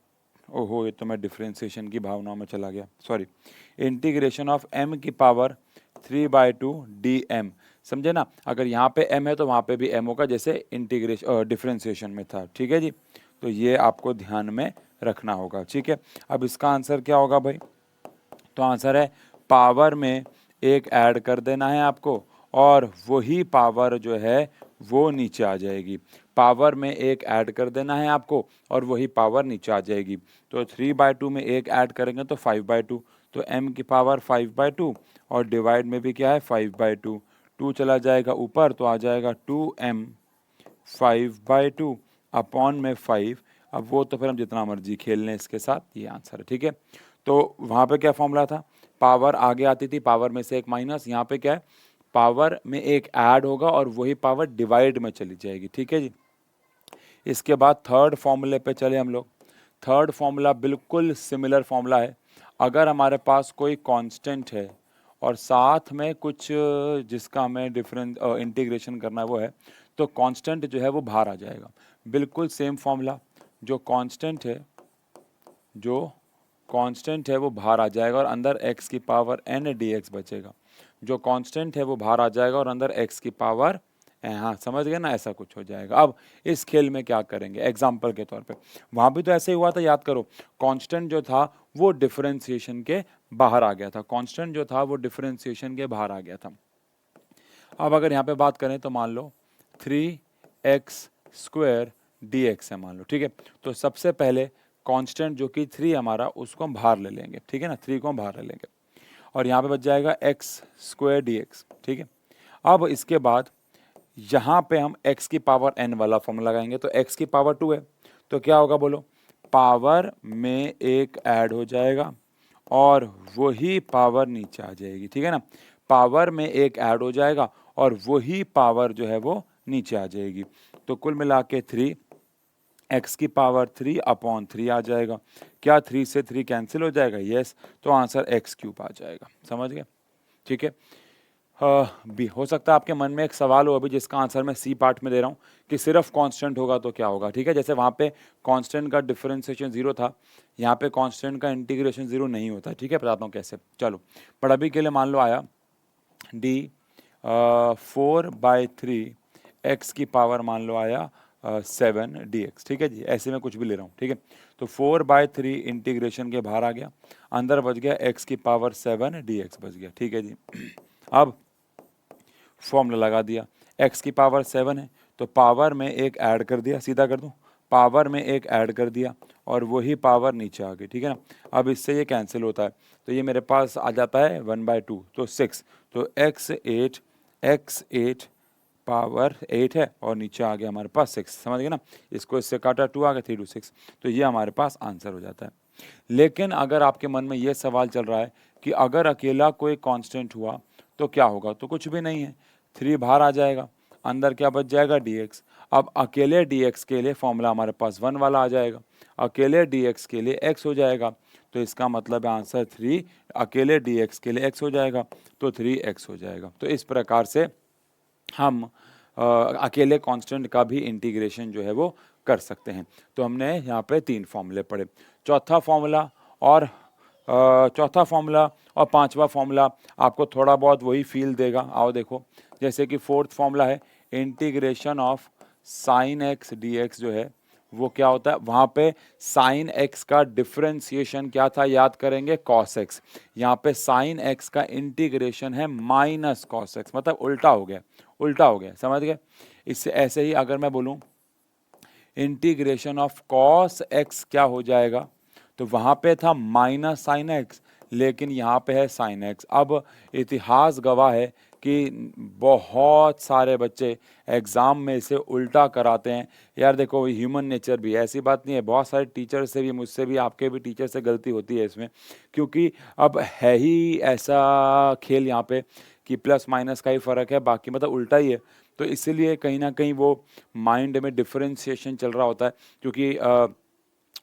ओहो ये तो मैं डिफरेंशिएशन की भावनाओं में चला गया, सॉरी। इंटीग्रेशन ऑफ m की पावर 3/2 dm, समझे ना, अगर यहाँ पे m है तो वहाँ पे भी m होगा, जैसे इंटीग्रेशन डिफरेंशिएशन में था, ठीक है जी। तो ये आपको ध्यान में रखना होगा, ठीक है। अब इसका आंसर क्या होगा भाई, तो आंसर है पावर में एक ऐड कर देना है आपको और वही पावर जो है वो नीचे आ जाएगी। पावर में एक ऐड कर देना है आपको और वही पावर नीचे आ जाएगी। तो 3/2 में एक ऐड करेंगे तो 5/2, तो m की पावर 5/2 और डिवाइड में भी क्या है 5/2, 2 चला जाएगा ऊपर तो आ जाएगा 2m 5/2 अपॉन में 5। अब वो तो फिर हम जितना मर्जी खेल लें इसके साथ, ये आंसर है, ठीक है। तो वहाँ पे क्या फॉर्मूला था, पावर आगे आती थी, पावर में से एक माइनस, यहाँ पे क्या है पावर में एक ऐड होगा और वही पावर डिवाइड में चली जाएगी, ठीक है जी। इसके बाद थर्ड फॉर्मूले पे चले हम लोग। थर्ड फॉर्मूला बिल्कुल सिमिलर फॉर्मूला है। अगर हमारे पास कोई कांस्टेंट है और साथ में कुछ जिसका हमें डिफरेंस इंटीग्रेशन करना है वो है, तो कांस्टेंट जो है वो बाहर आ जाएगा। बिल्कुल सेम फॉर्मूला, जो कांस्टेंट है वो बाहर आ जाएगा और अंदर x की पावर n dx बचेगा। जो कांस्टेंट है वो बाहर आ जाएगा और अंदर x की पावर, हाँ समझ गए ना, ऐसा कुछ हो जाएगा। अब इस खेल में क्या करेंगे, एग्जाम्पल के तौर पे वहाँ भी तो ऐसे ही हुआ था, याद करो। कांस्टेंट जो था वो डिफरेंशिएशन के बाहर आ गया था, कांस्टेंट जो था वो डिफरेंशिएशन के बाहर आ गया था। अब अगर यहाँ पे बात करें तो मान लो 3x² dx है मान लो, ठीक है। तो सबसे पहले कांस्टेंट जो कि 3 हमारा, उसको हम बाहर ले लेंगे, ठीक है ना, 3 को हम बाहर ले लेंगे और यहाँ पे बच जाएगा x² dx, ठीक है। अब इसके बाद यहाँ पे हम x की पावर n वाला फॉर्मूला लगाएंगे, तो x की पावर 2 है तो क्या होगा बोलो, पावर में एक ऐड हो जाएगा और वही पावर नीचे आ जाएगी, ठीक है ना। पावर में एक ऐड हो जाएगा और वही पावर जो है वो नीचे आ जाएगी। तो कुल मिला के 3 x की पावर 3 अपॉन 3 आ जाएगा। क्या 3 से 3 कैंसिल हो जाएगा, यस, तो आंसर x³ आ जाएगा, समझ गए, ठीक है। भी हो सकता है आपके मन में एक सवाल हो अभी, जिसका आंसर मैं सी पार्ट में दे रहा हूँ कि सिर्फ कांस्टेंट होगा तो क्या होगा, ठीक है। जैसे वहाँ पे कांस्टेंट का डिफरेंशिएशन 0 था, यहाँ पे कांस्टेंट का इंटीग्रेशन 0 नहीं होता, ठीक है, बताता हूँ कैसे। चलो, पर अभी के लिए मान लो आया d 4/3 x की पावर मान लो आया 7 dx, ठीक है जी, ऐसे में कुछ भी ले रहा हूँ, ठीक है। तो 4/3 इंटीग्रेशन के बाहर आ गया, अंदर बच गया x की पावर 7 dx बच गया, ठीक है जी। अब फॉर्मूला लगा दिया, x की पावर 7 है तो पावर में एक ऐड कर दिया, सीधा कर दूं, पावर में एक ऐड कर दिया और वही पावर नीचे आ गई, ठीक है ना। अब इससे ये कैंसिल होता है तो ये मेरे पास आ जाता है 1/2 तो 6, तो x8 पावर 8 है और नीचे आ गया हमारे पास 6, समझ गए ना। इसको इससे काटा 2 आ गया 3 2 6, तो ये हमारे पास आंसर हो जाता है। लेकिन अगर आपके मन में ये सवाल चल रहा है कि अगर अकेला कोई कांस्टेंट हुआ तो क्या होगा, तो कुछ भी नहीं है, 3 बाहर आ जाएगा, अंदर क्या बच जाएगा dx। अब अकेले dx के लिए फॉर्मूला हमारे पास 1 वाला आ जाएगा, अकेले dx के लिए x हो जाएगा, तो इसका मतलब है आंसर 3, अकेले dx के लिए x हो जाएगा तो 3x हो जाएगा। तो इस प्रकार से हम अकेले कांस्टेंट का भी इंटीग्रेशन जो है वो कर सकते हैं। तो हमने यहाँ पे 3 फॉर्मूले पढ़े। चौथा फॉर्मूला और पांचवा फॉर्मूला आपको थोड़ा बहुत वही फील देगा, आओ देखो। जैसे कि फोर्थ फॉर्मूला है integration of sine x dx जो है वो क्या होता है, वहाँ पे साइन x का डिफरेंशिएशन क्या था, याद करेंगे cos x। यहाँ पे साइन x का इंटीग्रेशन है माइनस cos x, मतलब उल्टा हो गया, समझ गए। इससे ऐसे ही अगर मैं बोलूँ इंटीग्रेशन ऑफ cos x क्या हो जाएगा, तो वहाँ पे था माइनस साइन x, लेकिन यहाँ पे है साइन x। अब इतिहास गवाह है कि बहुत सारे बच्चे एग्ज़ाम में इसे उल्टा कराते हैं। यार देखो, ह्यूमन नेचर भी है, ऐसी बात नहीं है, बहुत सारे टीचर से भी, मुझसे भी, आपके भी टीचर से गलती होती है इसमें, क्योंकि अब है ही ऐसा खेल यहाँ पे कि प्लस माइनस का ही फ़र्क है, बाकी मतलब उल्टा ही है। तो इसीलिए कहीं ना कहीं वो माइंड में डिफरेंशिएशन चल रहा होता है, क्योंकि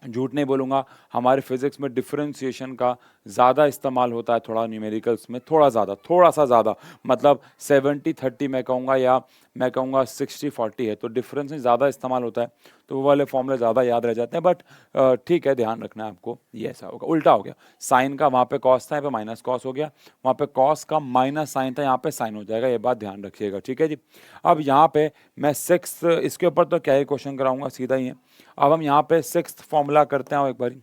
झूठ नहीं बोलूँगा, हमारे फिजिक्स में डिफरेंशिएशन का ज़्यादा इस्तेमाल होता है, थोड़ा न्यूमेरिकल्स में थोड़ा सा ज़्यादा, मतलब 70-30 मैं कहूँगा, या मैं कहूँगा 60-40 है, तो डिफरेंस में ज़्यादा इस्तेमाल होता है। तो तो वो वाले फॉर्मूले ज़्यादा याद रह जाते हैं, बट ठीक है, ध्यान रखना है आपको। ये ऐसा होगा, उल्टा हो गया, साइन का वहाँ पे कॉस था, यहाँ पे माइनस कॉस हो गया, वहाँ पे कॉस का माइनस साइन था, यहाँ पे साइन हो जाएगा, ये बात ध्यान रखिएगा, ठीक है जी। अब यहाँ पे मैं सिक्स, इसके ऊपर तो क्या ही क्वेश्चन कराऊंगा, सीधा ही है। अब हम यहाँ पे सिक्स्थ फॉर्मूला करते हैं एक बारी,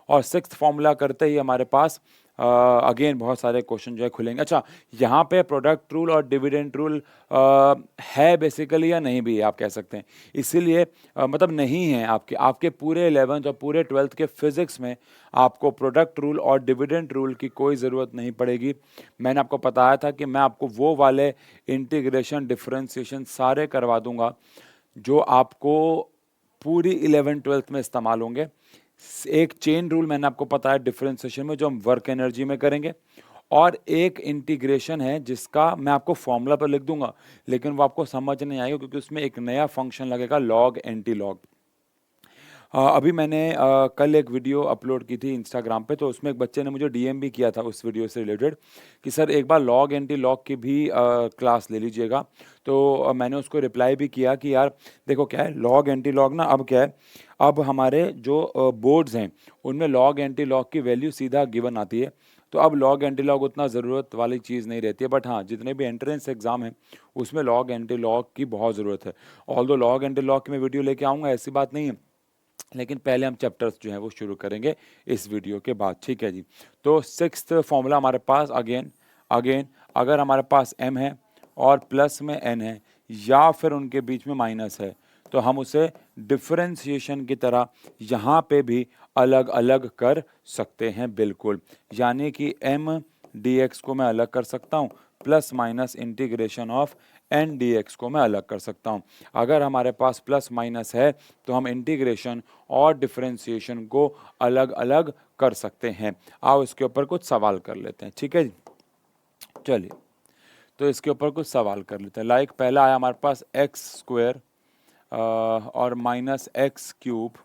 और सिक्स्थ फॉर्मूला करते ही हमारे पास अगेन बहुत सारे क्वेश्चन जो है खुलेंगे। अच्छा, यहाँ पे प्रोडक्ट रूल और डिविडेंड रूल है बेसिकली या नहीं भी, आप कह सकते हैं, इसीलिए मतलब नहीं है आपके आपके पूरे 11th और पूरे 12th के फिजिक्स में आपको प्रोडक्ट रूल और डिविडेंड रूल की कोई ज़रूरत नहीं पड़ेगी। मैंने आपको बताया था कि मैं आपको वो वाले इंटीग्रेशन डिफरेंशिएशन सारे करवा दूंगा जो आपको पूरी 11th-12th में इस्तेमाल होंगे। एक चेन रूल मैंने आपको बताया डिफरेंशिएशन में, जो हम वर्क एनर्जी में करेंगे, और एक इंटीग्रेशन है जिसका मैं आपको फॉर्मूला पर लिख दूंगा, लेकिन वो आपको समझ नहीं आएगा क्योंकि उसमें एक नया फंक्शन लगेगा, लॉग एंटी लॉग। अभी मैंने कल एक वीडियो अपलोड की थी इंस्टाग्राम पे, तो उसमें एक बच्चे ने मुझे डीएम भी किया था उस वीडियो से रिलेटेड कि सर एक बार लॉग एंटी लॉग की भी क्लास ले लीजिएगा। तो मैंने उसको रिप्लाई भी किया कि यार देखो क्या है, लॉग एंटी लॉग ना, अब क्या है, अब हमारे जो बोर्ड्स हैं उनमें लॉग एंटी लॉग की वैल्यू सीधा गिवन आती है, तो अब लॉग एंटी लॉग उतना ज़रूरत वाली चीज़ नहीं रहती है। बट हाँ, जितने भी एंट्रेंस एग्जाम हैं उसमें लॉग एंटी लॉग की बहुत ज़रूरत है। ऑल्दो लॉग एंटी लॉग की मैं वीडियो लेके आऊँगा, ऐसी बात नहीं है, लेकिन पहले हम चैप्टर्स जो हैं वो शुरू करेंगे इस वीडियो के बाद, ठीक है जी। तो सिक्स्थ फॉर्मूला हमारे पास अगेन अगेन अगर हमारे पास m है और प्लस में n है या फिर उनके बीच में माइनस है, तो हम उसे डिफरेंशिएशन की तरह यहाँ पे भी अलग अलग कर सकते हैं, बिल्कुल। यानी कि m dx को मैं अलग कर सकता हूँ, plus minus integration of n d x को मैं अलग कर सकता हूँ। अगर हमारे पास प्लस माइनस है तो हम इंटीग्रेशन और डिफरेंशिएशन को अलग अलग कर सकते हैं। आओ इसके ऊपर कुछ सवाल कर लेते हैं, ठीक है जी। चलिए, तो इसके ऊपर कुछ सवाल कर लेते हैं। लाइक पहला आया हमारे पास एक्स स्क्वायर और माइनस एक्स क्यूब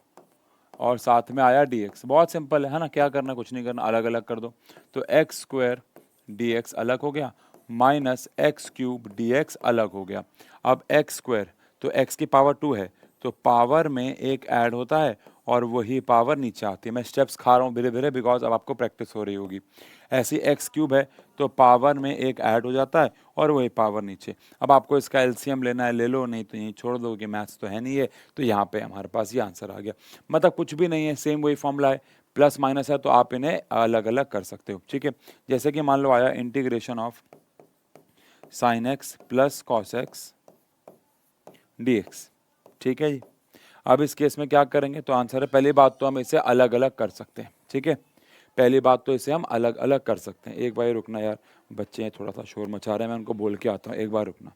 और साथ में आया डी एक्स। बहुत सिंपल है ना, क्या करना, कुछ नहीं करना, अलग अलग कर दो। तो एक्स स्क्वायर डी एक्स अलग हो गया, minus x cube D x अलग हो गया। अब एक्स स्क्वायर, तो एक्स की पावर 2 है, तो पावर में एक ऐड होता है और वही पावर नीचे आती है। मैं स्टेप्स खा रहा हूँ धीरे धीरे बिकॉज अब आपको प्रैक्टिस हो रही होगी। ऐसी एक्स क्यूब है तो पावर में एक ऐड हो जाता है और वही पावर नीचे। अब आपको इसका एलसीएम लेना है ले लो, नहीं तो यहीं छोड़ दो कि मैथ्स तो है नहीं है। तो यहाँ पे हमारे पास ये आंसर आ गया, मतलब कुछ भी नहीं है, सेम वही फॉर्मूला है, प्लस माइनस है तो आप इन्हें अलग अलग कर सकते हो, ठीक है। जैसे कि मान लो आया integration of sine x plus cos x D x, ठीक है जी। अब इस केस में क्या करेंगे, तो आंसर है, पहली बात तो हम इसे अलग अलग कर सकते हैं, ठीक है। पहली बात तो इसे हम अलग अलग कर सकते हैं। एक बार रुकना यार, बच्चे थोड़ा सा शोर मचा रहे हैं, मैं उनको बोल के आता हूँ, एक बार रुकना।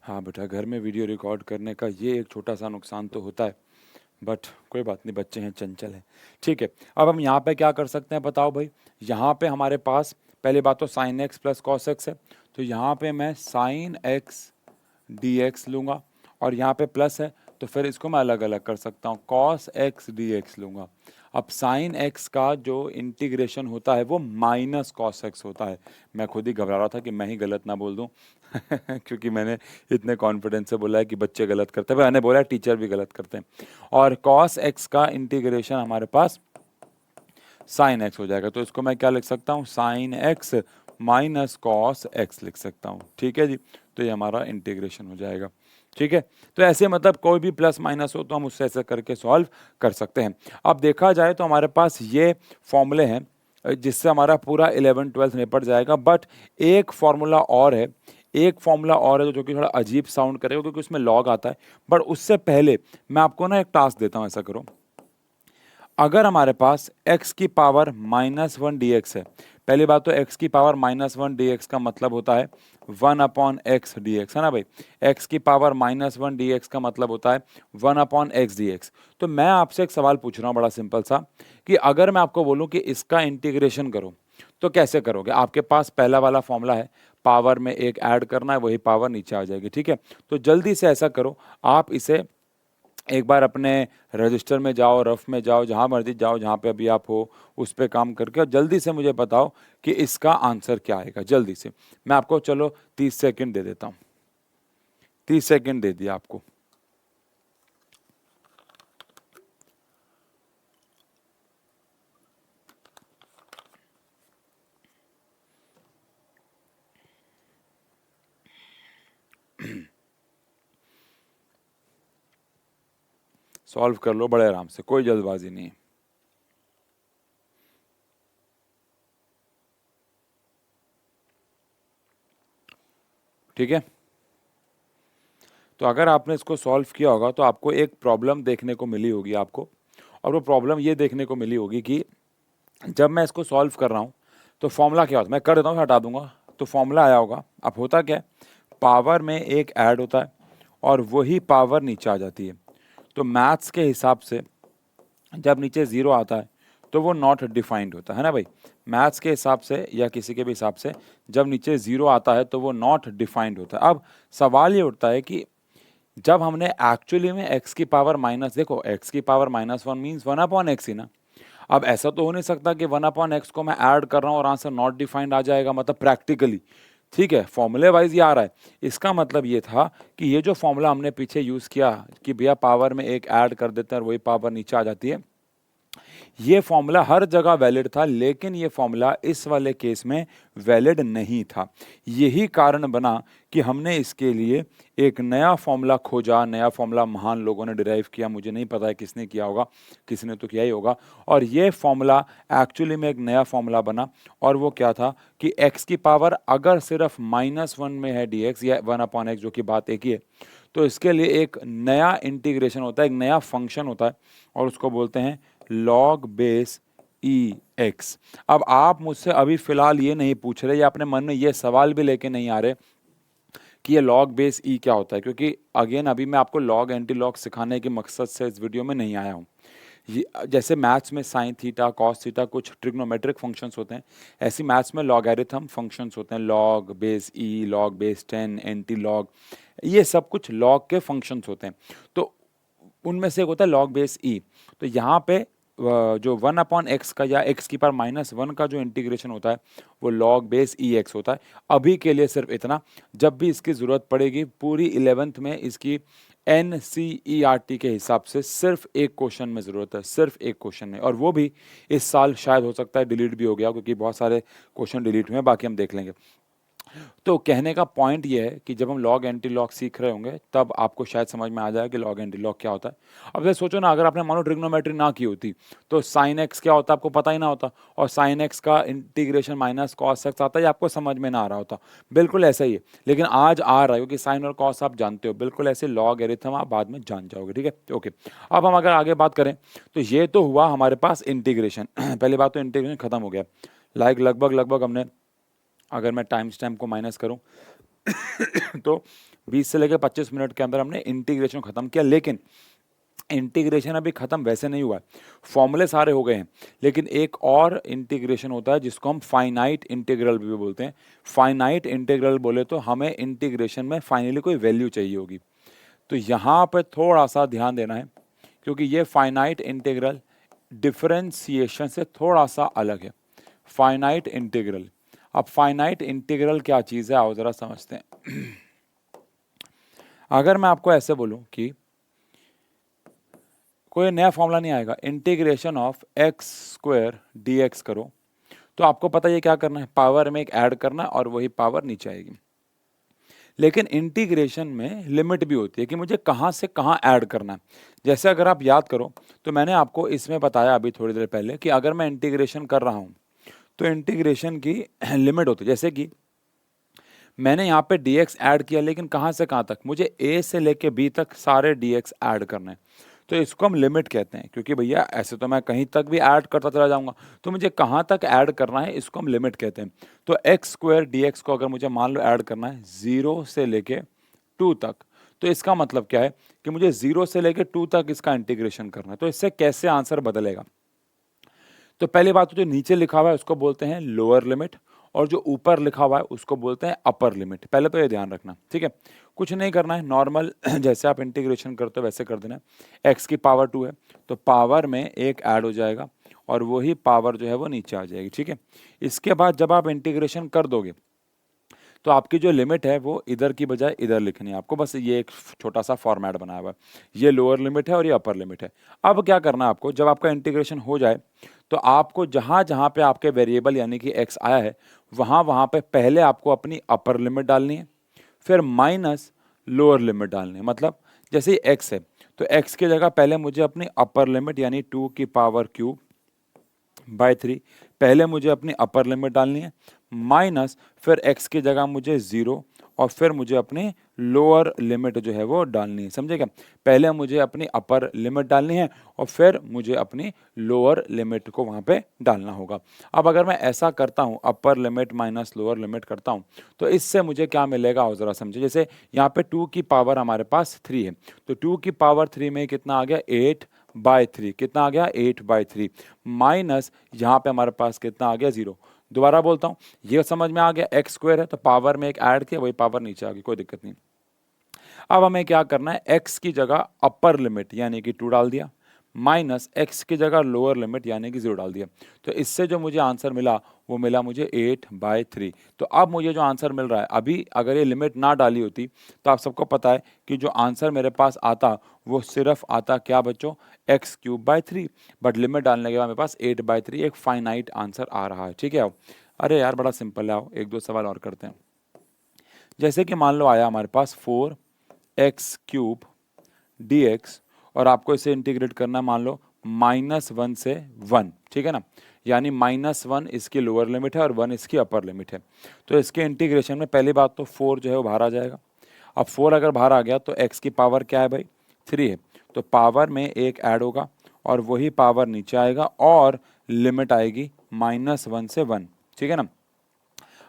हाँ बेटा, घर में वीडियो रिकॉर्ड करने का ये एक छोटा सा नुकसान तो होता है, बट कोई बात नहीं, बच्चे हैं, चंचल हैं, ठीक है। अब हम यहाँ पे क्या कर सकते हैं बताओ भाई। यहाँ पे हमारे पास पहली बात तो sine x plus cos x है, तो यहाँ पे मैं साइन एक्स डी एक्स लूँगा, और यहाँ पे प्लस है तो फिर इसको मैं अलग अलग कर सकता हूँ, कॉस एक्स डी एक्स लूँगा। अब साइन एक्स का जो इंटीग्रेशन होता है वो माइनस कॉस एक्स होता है। मैं खुद ही घबरा रहा था कि मैं ही गलत ना बोल दूं क्योंकि मैंने इतने कॉन्फिडेंस से बोला है कि बच्चे गलत करते हैं, मैंने बोला टीचर भी गलत करते हैं। और कॉस एक्स का इंटीग्रेशन हमारे पास साइन एक्स हो जाएगा, तो इसको मैं क्या लिख सकता हूँ, sine x minus cos x लिख सकता हूँ, ठीक है जी। तो ये हमारा इंटीग्रेशन हो जाएगा, ठीक है। तो ऐसे मतलब कोई भी प्लस माइनस हो तो हम उससे ऐसे करके सॉल्व कर सकते हैं। अब देखा जाए तो हमारे पास ये फॉर्मूले हैं जिससे हमारा पूरा 11th-12th निपट जाएगा, बट एक फॉर्मूला और है, एक फॉर्मूला और है जो कि थोड़ा अजीब साउंड करेगा क्योंकि उसमें लॉग आता है। बट उससे पहले मैं आपको ना एक टास्क देता हूँ, ऐसा करो, अगर हमारे पास x की पावर -1 dx है, पहली बात तो x की पावर -1 dx का मतलब होता है 1/x dx, है ना भाई। x की पावर -1 dx का मतलब होता है 1/x dx। तो मैं आपसे एक सवाल पूछ रहा हूँ बड़ा सिंपल सा, कि अगर मैं आपको बोलूँ कि इसका इंटीग्रेशन करो तो कैसे करोगे। आपके पास पहला वाला फॉर्मूला है, पावर में एक ऐड करना है, वही पावर नीचे आ जाएगी, ठीक है। तो जल्दी से ऐसा करो, आप इसे एक बार अपने रजिस्टर में जाओ, रफ में जाओ, जहां मर्जी जाओ, जहां पे अभी आप हो उस पे काम करके, और जल्दी से मुझे बताओ कि इसका आंसर क्या आएगा। जल्दी से, मैं आपको चलो 30 सेकंड दे देता हूं। 30 सेकंड दे दिया आपको। सॉल्व कर लो बड़े आराम से, कोई जल्दबाजी नहीं है। ठीक है, तो अगर आपने इसको सॉल्व किया होगा तो आपको एक प्रॉब्लम देखने को मिली होगी आपको, और वो प्रॉब्लम ये देखने को मिली होगी कि जब मैं इसको सॉल्व कर रहा हूँ तो फॉर्मूला क्या होता है, मैं कर देता हूँ, हटा दूंगा। तो फॉर्मूला आया होगा, अब होता क्या है, पावर में एक ऐड होता है और वही पावर नीचे आ जाती है। तो मैथ्स के हिसाब से जब नीचे जीरो आता है तो वो नॉट डिफाइंड होता है ना भाई। मैथ्स के हिसाब से या किसी के भी हिसाब से जब नीचे जीरो आता है तो वो नॉट डिफाइंड होता है। अब सवाल ये उठता है कि जब हमने एक्चुअली में x की पावर माइनस, देखो x की पावर -1 मीन्स 1/x ही ना। अब ऐसा तो हो नहीं सकता कि 1/x को मैं ऐड कर रहा हूँ और आंसर नॉट डिफाइंड आ जाएगा, मतलब प्रैक्टिकली। ठीक है, फॉर्मूले वाइज ये आ रहा है। इसका मतलब ये था कि ये जो फॉर्मूला हमने पीछे यूज किया कि भैया पावर में एक ऐड कर देते हैं और वही पावर नीचे आ जाती है, ये फॉर्मूला हर जगह वैलिड था, लेकिन ये फॉर्मूला इस वाले केस में वैलिड नहीं था। यही कारण बना कि हमने इसके लिए एक नया फॉर्मूला खोजा। नया फॉर्मूला महान लोगों ने डिराइव किया, मुझे नहीं पता है किसने किया होगा, किसी ने तो किया ही होगा। और ये फॉर्मूला एक्चुअली में एक नया फॉर्मूला बना, और वो क्या था कि x की पावर अगर सिर्फ -1 में है dx या 1/x, जो कि बात एक ही है, तो इसके लिए एक नया इंटीग्रेशन होता है, एक नया फंक्शन होता है, और उसको बोलते हैं लॉग बेस ई एक्स। अब आप मुझसे अभी फिलहाल ये नहीं पूछ रहे या अपने मन में ये सवाल भी लेके नहीं आ रहे कि ये लॉग बेस ई क्या होता है, क्योंकि अगेन अभी मैं आपको लॉग एंटी लॉग सिखाने के मकसद से इस वीडियो में नहीं आया हूँ। ये जैसे मैथ्स में साइन थीटा कॉस थीटा कुछ ट्रिग्नोमेट्रिक फंक्शंस होते हैं, ऐसी मैथ्स में लॉगरिथम फंक्शंस होते हैं, लॉग बेस ई, लॉग बेस 10, एंटी लॉग, ये सब कुछ लॉग के फंक्शंस होते हैं। तो उनमें से एक होता है लॉग बेस ई। तो यहाँ पे जो 1/x का या x की पावर -1 का जो इंटीग्रेशन होता है वो लॉग बेस ई एक्स होता है। अभी के लिए सिर्फ इतना, जब भी इसकी ज़रूरत पड़ेगी पूरी 11th में इसकी NCERT के हिसाब से सिर्फ एक क्वेश्चन में ज़रूरत है, सिर्फ एक क्वेश्चन में, और वो भी इस साल शायद हो सकता है डिलीट भी हो गया, क्योंकि बहुत सारे क्वेश्चन डिलीट हुए हैं, बाकी हम देख लेंगे। तो कहने का पॉइंट ये है कि जब हम लॉग एंटी लॉग सीख रहे होंगे तब आपको शायद समझ में आ जाए कि लॉग एंटी लॉग क्या होता है। अब जैसे सोचो ना, अगर आपने मानो ट्रिग्नोमेट्री ना की होती तो साइन एक्स क्या होता है आपको पता ही ना होता, और साइन एक्स का इंटीग्रेशन माइनस कॉस एक्स आता है, आपको समझ में ना आ रहा होता। बिल्कुल ऐसा ही है, लेकिन आज आ रहा है क्योंकि साइन और कॉस आप जानते हो। बिल्कुल ऐसे लॉग एरिथम आप बाद में जान जाओगे, ठीक है, ओके। अब हम अगर आगे बात करें तो ये तो हुआ हमारे पास इंटीग्रेशन। पहली बात तो इंटीग्रेशन खत्म हो गया, लाइक लगभग लगभग हमने, अगर मैं टाइम स्टैम्प को माइनस करूं तो 20 से लेकर 25 मिनट के अंदर हमने इंटीग्रेशन खत्म किया। लेकिन इंटीग्रेशन अभी खत्म वैसे नहीं हुआ है, फॉर्मूले सारे हो गए हैं, लेकिन एक और इंटीग्रेशन होता है जिसको हम फाइनाइट इंटीग्रल भी बोलते हैं। फाइनाइट इंटीग्रल बोले तो हमें इंटीग्रेशन में फाइनली कोई वैल्यू चाहिए होगी। तो यहाँ पर थोड़ा सा ध्यान देना है, क्योंकि ये फाइनाइट इंटीग्रल डिफरेंशिएशन से थोड़ा सा अलग है। फाइनाइट इंटीग्रल, अब फाइनाइट इंटीग्रल क्या चीज़ है आओ ज़रा समझते हैं। अगर मैं आपको ऐसे बोलूं कि कोई नया फॉर्मूला नहीं आएगा, integration of x square D x करो, तो आपको पता है क्या करना है, पावर में एक ऐड करना और वही पावर नीचे आएगी। लेकिन इंटीग्रेशन में लिमिट भी होती है कि मुझे कहाँ से कहाँ ऐड करना है। जैसे अगर आप याद करो तो मैंने आपको इसमें बताया अभी थोड़ी देर पहले कि अगर मैं इंटीग्रेशन कर रहा हूँ तो इंटीग्रेशन की लिमिट होती है। जैसे कि मैंने यहाँ पे dx ऐड किया, लेकिन कहाँ से कहाँ तक, मुझे a से लेके b तक सारे dx ऐड करने हैं। तो इसको हम लिमिट कहते हैं, क्योंकि भैया ऐसे तो मैं कहीं तक भी ऐड करता चला जाऊंगा, तो मुझे कहाँ तक ऐड करना है इसको हम लिमिट कहते हैं। तो एक्स स्क्वायर डी एक्स को अगर मुझे मान लो ऐड करना है 0 से लेके 2 तक, तो इसका मतलब क्या है कि मुझे 0 से लेके 2 तक इसका इंटीग्रेशन करना है। तो इससे कैसे आंसर बदलेगा? तो पहली बात तो जो नीचे लिखा हुआ है उसको बोलते हैं लोअर लिमिट, और जो ऊपर लिखा हुआ है उसको बोलते हैं अपर लिमिट। पहले तो ये ध्यान रखना, ठीक है। कुछ नहीं करना है, नॉर्मल जैसे आप इंटीग्रेशन करते हो वैसे कर देना है। एक्स की पावर 2 है तो पावर में एक ऐड हो जाएगा और वही पावर जो है वो नीचे आ जाएगी, ठीक है। इसके बाद जब आप इंटीग्रेशन कर दोगे तो आपकी जो लिमिट है वो इधर की बजाय इधर लिखनी है आपको। बस ये एक छोटा सा फॉर्मेट बनाया हुआ है, ये लोअर लिमिट है और ये अपर लिमिट है। अब क्या करना है आपको, जब आपका इंटीग्रेशन हो जाए तो आपको जहां जहां पे आपके वेरिएबल यानी कि एक्स आया है वहां वहां पे पहले आपको अपनी अपर लिमिट डालनी है, फिर माइनस लोअर लिमिट डालनी है। मतलब जैसे ही एक्स है तो एक्स की जगह पहले मुझे अपनी अपर लिमिट यानी 2 की पावर क्यूब बाय 3 पहले मुझे अपनी अपर लिमिट डालनी है, माइनस फिर x की जगह मुझे 0 और फिर मुझे अपनी लोअर लिमिट जो है वो डालनी है, समझे क्या? पहले मुझे अपनी अपर लिमिट डालनी है और फिर मुझे अपनी लोअर लिमिट को वहां पे डालना होगा। अब अगर मैं ऐसा करता हूं, upper limit minus lower limit करता हूं, तो इससे मुझे क्या मिलेगा और जरा समझे। जैसे यहाँ पे 2 की पावर हमारे पास 3 है, तो 2 की पावर 3 में कितना आ गया 8/3, कितना आ गया 8/3, माइनस यहाँ पे हमारे पास कितना आ गया 0। दोबारा बोलता हूँ, ये समझ में आ गया, एक्स स्क्वायर है तो पावर में एक ऐड किया वही पावर नीचे आ गई, कोई दिक्कत नहीं। अब हमें क्या करना है, एक्स की जगह अपर लिमिट यानी कि 2 डाल दिया, माइनस एक्स की जगह लोअर लिमिट यानी कि 0 डाल दिया। तो इससे जो मुझे आंसर मिला वो मिला मुझे 8/3। तो अब मुझे जो आंसर मिल रहा है, अभी अगर ये लिमिट ना डाली होती तो आप सबको पता है कि जो आंसर मेरे पास आता वो सिर्फ आता क्या बच्चों, x³/3। बट लिमिट डालने के बाद मेरे पास 8/3 एक फाइनाइट आंसर आ रहा है, ठीक है। अरे यार बड़ा सिंपल है, आओ एक दो सवाल और करते हैं। जैसे कि मान लो आया हमारे पास 4x³ dx और आपको इसे इंटीग्रेट करना है मान लो -1 से 1, ठीक है ना। यानी -1 इसकी लोअर लिमिट है और 1 इसकी अपर लिमिट है। तो इसके इंटीग्रेशन में पहली बात तो 4 जो है वो बाहर आ जाएगा। अब 4 अगर बाहर आ गया तो x की पावर क्या है भाई, 3 है, तो पावर में एक ऐड होगा और वही पावर नीचे आएगा और लिमिट आएगी -1 से 1, ठीक है ना।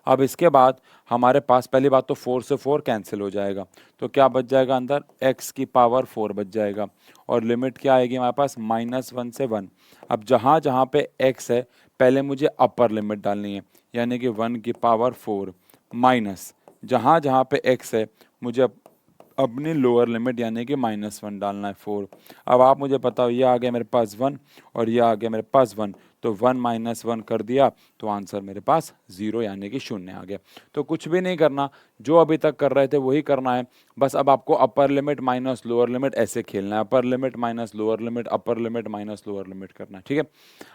अब इसके बाद हमारे पास पहली बात तो 4 से 4 कैंसिल हो जाएगा, तो क्या बच जाएगा अंदर, x की पावर 4 बच जाएगा और लिमिट क्या आएगी हमारे पास -1 से 1। अब जहाँ जहाँ पे x है पहले मुझे अपर लिमिट डालनी है यानी कि 1 की पावर 4 माइनस जहाँ जहाँ पे x है मुझे अपनी लोअर लिमिट यानी कि -1 डालना है 4। अब आप मुझे बताओ, ये आ गया मेरे पास 1 और ये आ गया मेरे पास 1, तो 1 - 1 कर दिया तो आंसर मेरे पास 0 यानी कि 0 आ गया। तो कुछ भी नहीं करना, जो अभी तक कर रहे थे वही करना है। बस अब आपको upper limit minus lower limit ऐसे खेलना है, upper limit minus lower limit, upper limit minus lower limit करना है, ठीक है।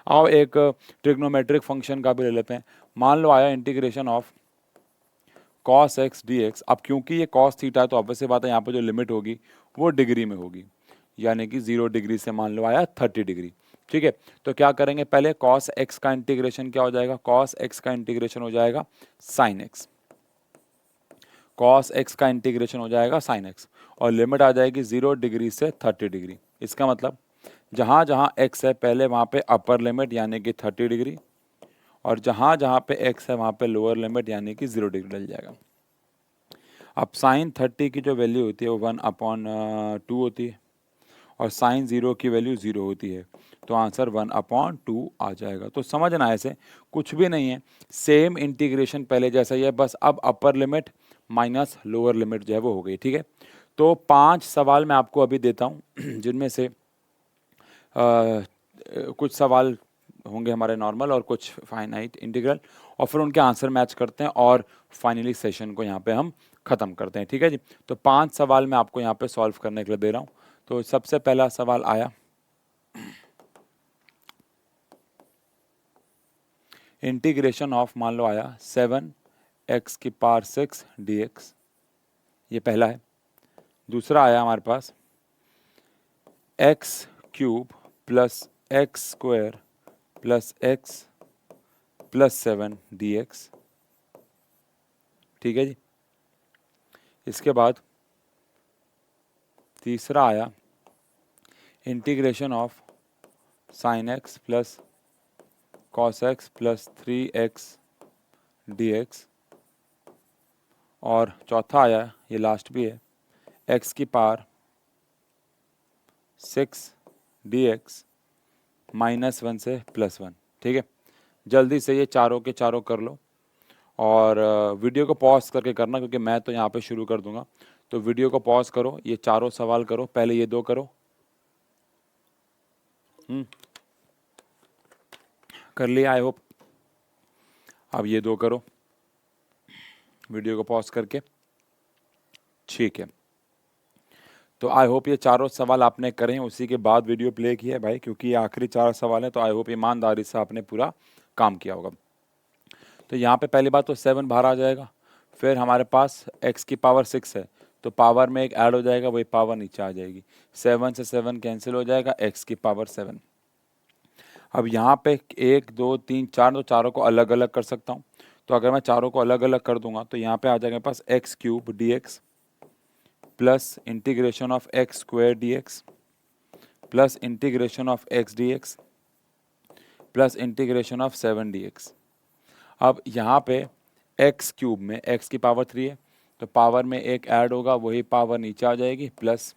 आओ एक ट्रिग्नोमेट्रिक फंक्शन का भी ले लेते हैं। मान लो आया integration of cos x dx। अब क्योंकि ये cos थीटा है तो ऑब्वियस सी बात है यहाँ पे जो लिमिट होगी वो डिग्री में होगी, यानी कि 0 डिग्री से मान लो आया 30 डिग्री, ठीक है। तो क्या करेंगे, पहले cos x का इंटीग्रेशन क्या हो जाएगा, cos x का इंटीग्रेशन हो जाएगा sin x, cos x का इंटीग्रेशन हो जाएगा sin x और लिमिट आ जाएगी 0 डिग्री से 30 डिग्री। इसका मतलब जहाँ जहाँ x है पहले वहाँ पे अपर लिमिट यानी कि 30 डिग्री और जहाँ जहाँ पे x है वहाँ पे लोअर लिमिट यानी कि 0 डिग्री डल जाएगा। अब साइन 30 की जो वैल्यू होती है वो 1/2 होती है और साइन 0 की वैल्यू 0 होती है, तो आंसर 1/2 आ जाएगा। तो समझना ऐसे कुछ भी नहीं है, सेम इंटीग्रेशन पहले जैसा ही है, बस अब upper limit minus lower limit जो है वो हो गई, ठीक है। तो 5 सवाल मैं आपको अभी देता हूँ जिनमें से कुछ सवाल होंगे हमारे नॉर्मल और कुछ फाइनाइट इंटीग्रल, और फिर उनके आंसर मैच करते हैं और फाइनली सेशन को यहाँ पे हम खत्म करते हैं, ठीक है जी। तो 5 सवाल मैं आपको यहाँ पे सॉल्व करने के लिए दे रहा हूँ। तो सबसे पहला सवाल आया, इंटीग्रेशन ऑफ मान लो आया 7x⁻6 dx, ये पहला है। दूसरा आया हमारे पास x³ + x² + x + 7 dx, ठीक है जी। इसके बाद तीसरा आया integration of sine x plus cos x plus 3x dx, और चौथा आया, ये लास्ट भी है, x की पावर 6 dx -1 से +1। ठीक है, जल्दी से ये चारों के चारों कर लो, और वीडियो को पॉज करके करना क्योंकि मैं तो यहाँ पे शुरू कर दूंगा। तो वीडियो को पॉज करो, ये चारों सवाल करो, पहले ये दो करो। कर लिया आई होप। अब ये दो करो वीडियो को पॉज करके। ठीक है, तो आई होप ये चारों सवाल आपने करें, उसी के बाद वीडियो प्ले किया है भाई, क्योंकि ये आखिरी 4 सवाल हैं। तो आई होप ईमानदारी से आपने पूरा काम किया होगा। तो यहाँ पे पहली बात तो 7 बाहर आ जाएगा, फिर हमारे पास x की पावर 6 है, तो पावर में एक ऐड हो जाएगा, वही पावर नीचे आ जाएगी। 7 से 7 कैंसिल हो जाएगा, x की पावर 7। अब यहाँ पे 1 2 3 4, तो चारों को अलग अलग कर सकता हूँ। तो अगर मैं चारों को अलग अलग कर दूंगा तो यहाँ पे आ जाएगा मेरे पास x³ dx plus integration of x² dx plus integration of x dx plus integration of 7 dx। अब यहाँ पे x³ में x की पावर 3 है, तो पावर में एक ऐड होगा, वही पावर नीचे आ जाएगी, प्लस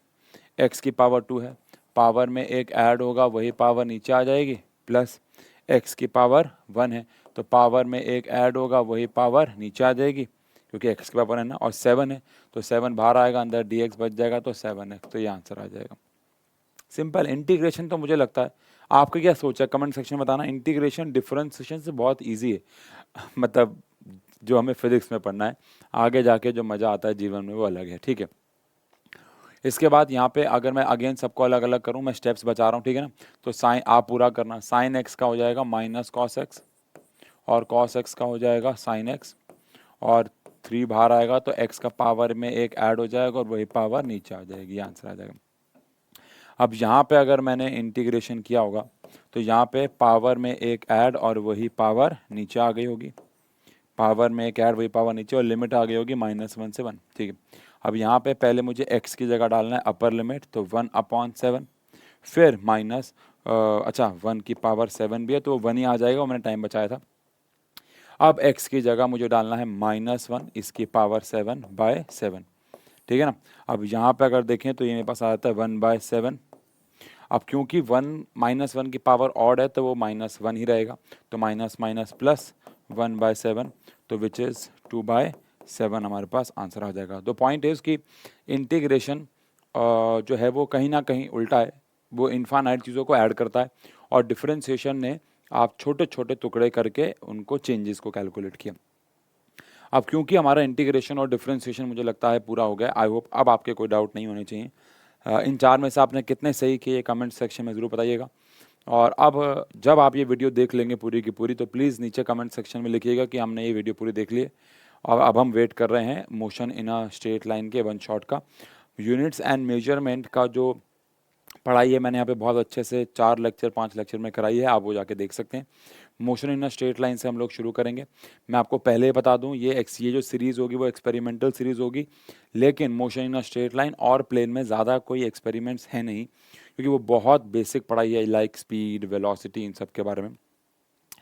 x की पावर 2 है, पावर में एक ऐड होगा, वही पावर नीचे आ जाएगी, प्लस x की पावर 1 है, तो पावर में एक ऐड होगा, वही पावर नीचे आ जाएगी क्योंकि x की पावर है ना, और 7 है तो 7 बाहर आएगा, अंदर dx बच जाएगा, तो 7x, तो ये आंसर आ जाएगा। सिंपल इंटीग्रेशन तो मुझे लगता है, आपका क्या सोच है कमेंट सेक्शन में बताना। इंटीग्रेशन डिफरेंशिएशन से बहुत इजी है मतलब जो हमें फिजिक्स में पढ़ना है, आगे जाके जो मज़ा आता है जीवन में वो अलग है। ठीक है, इसके बाद यहाँ पे अगर मैं अगेन सबको अलग अलग करूँ, मैं स्टेप्स बचा रहा हूँ, ठीक है ना। तो साइन आप पूरा करना, साइन एक्स का हो जाएगा माइनस कॉस एक्स, और कॉस एक्स का हो जाएगा साइन एक्स, और 3 बाहर आएगा तो x का पावर में एक ऐड हो जाएगा और वही पावर नीचे आ जाएगी, आंसर आ जाएगा। अब यहाँ पे अगर मैंने इंटीग्रेशन किया होगा तो यहाँ पे पावर में एक ऐड और वही पावर नीचे आ गई होगी, पावर में एक ऐड वही पावर नीचे, और लिमिट आ गई होगी -1 से 1। ठीक है, अब यहाँ पे पहले मुझे x की जगह डालना है अपर लिमिट, तो 1/7, फिर माइनस 1 की पावर 7 भी है तो 1 ही आ जाएगा, मैंने टाइम बचाया था। अब x की जगह मुझे डालना है -1 इसकी पावर 7/7। ठीक है ना। अब यहाँ पे अगर देखें तो ये मेरे पास आ जाता है 1/7। अब क्योंकि 1 की पावर ऑड है तो वो -1 ही रहेगा, तो माइनस माइनस प्लस 1/7, तो विच इज़ 2/7 हमारे पास आंसर आ जाएगा। तो पॉइंट इज़ कि इंटीग्रेशन जो है वो कहीं ना कहीं उल्टा है, वो इन्फानाइट चीज़ों को ऐड करता है, और डिफरेंशिएशन ने आप छोटे छोटे टुकड़े करके उनको चेंजेस को कैलकुलेट किया। अब क्योंकि हमारा इंटीग्रेशन और डिफरेंशिएशन मुझे लगता है पूरा हो गया, आई होप अब आपके कोई डाउट नहीं होने चाहिए। इन 4 में से आपने कितने सही किए कमेंट सेक्शन में ज़रूर बताइएगा। और अब जब आप ये वीडियो देख लेंगे पूरी की पूरी, तो प्लीज़ नीचे कमेंट सेक्शन में लिखिएगा कि हमने ये वीडियो पूरी देख ली है, और अब हम वेट कर रहे हैं motion in a straight line के 1 शॉट का। यूनिट्स एंड मेजरमेंट का जो पढ़ाई है मैंने यहाँ पे बहुत अच्छे से 4 लेक्चर 5 लेक्चर में कराई है, आप वो जाके देख सकते हैं। Motion in a straight line से हम लोग शुरू करेंगे। मैं आपको पहले ही बता दूं, ये जो सीरीज़ होगी वो एक्सपेरिमेंटल सीरीज़ होगी, लेकिन motion in a straight line और प्लेन में ज़्यादा कोई एक्सपेरिमेंट्स है नहीं, क्योंकि वो बहुत बेसिक पढ़ाई है, लाइक स्पीड, वेलोसिटी, इन सब के बारे में।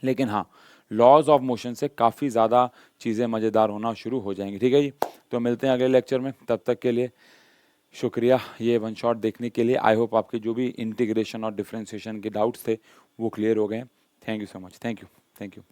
लेकिन हाँ, लॉज ऑफ मोशन से काफ़ी ज़्यादा चीज़ें मज़ेदार होना शुरू हो जाएंगी। ठीक है जी, तो मिलते हैं अगले लेक्चर में, तब तक के लिए शुक्रिया ये 1 शॉट देखने के लिए। आई होप आपके जो भी इंटीग्रेशन और डिफरेंशिएशन के डाउट्स थे वो क्लियर हो गए। Thank you so much, thank you.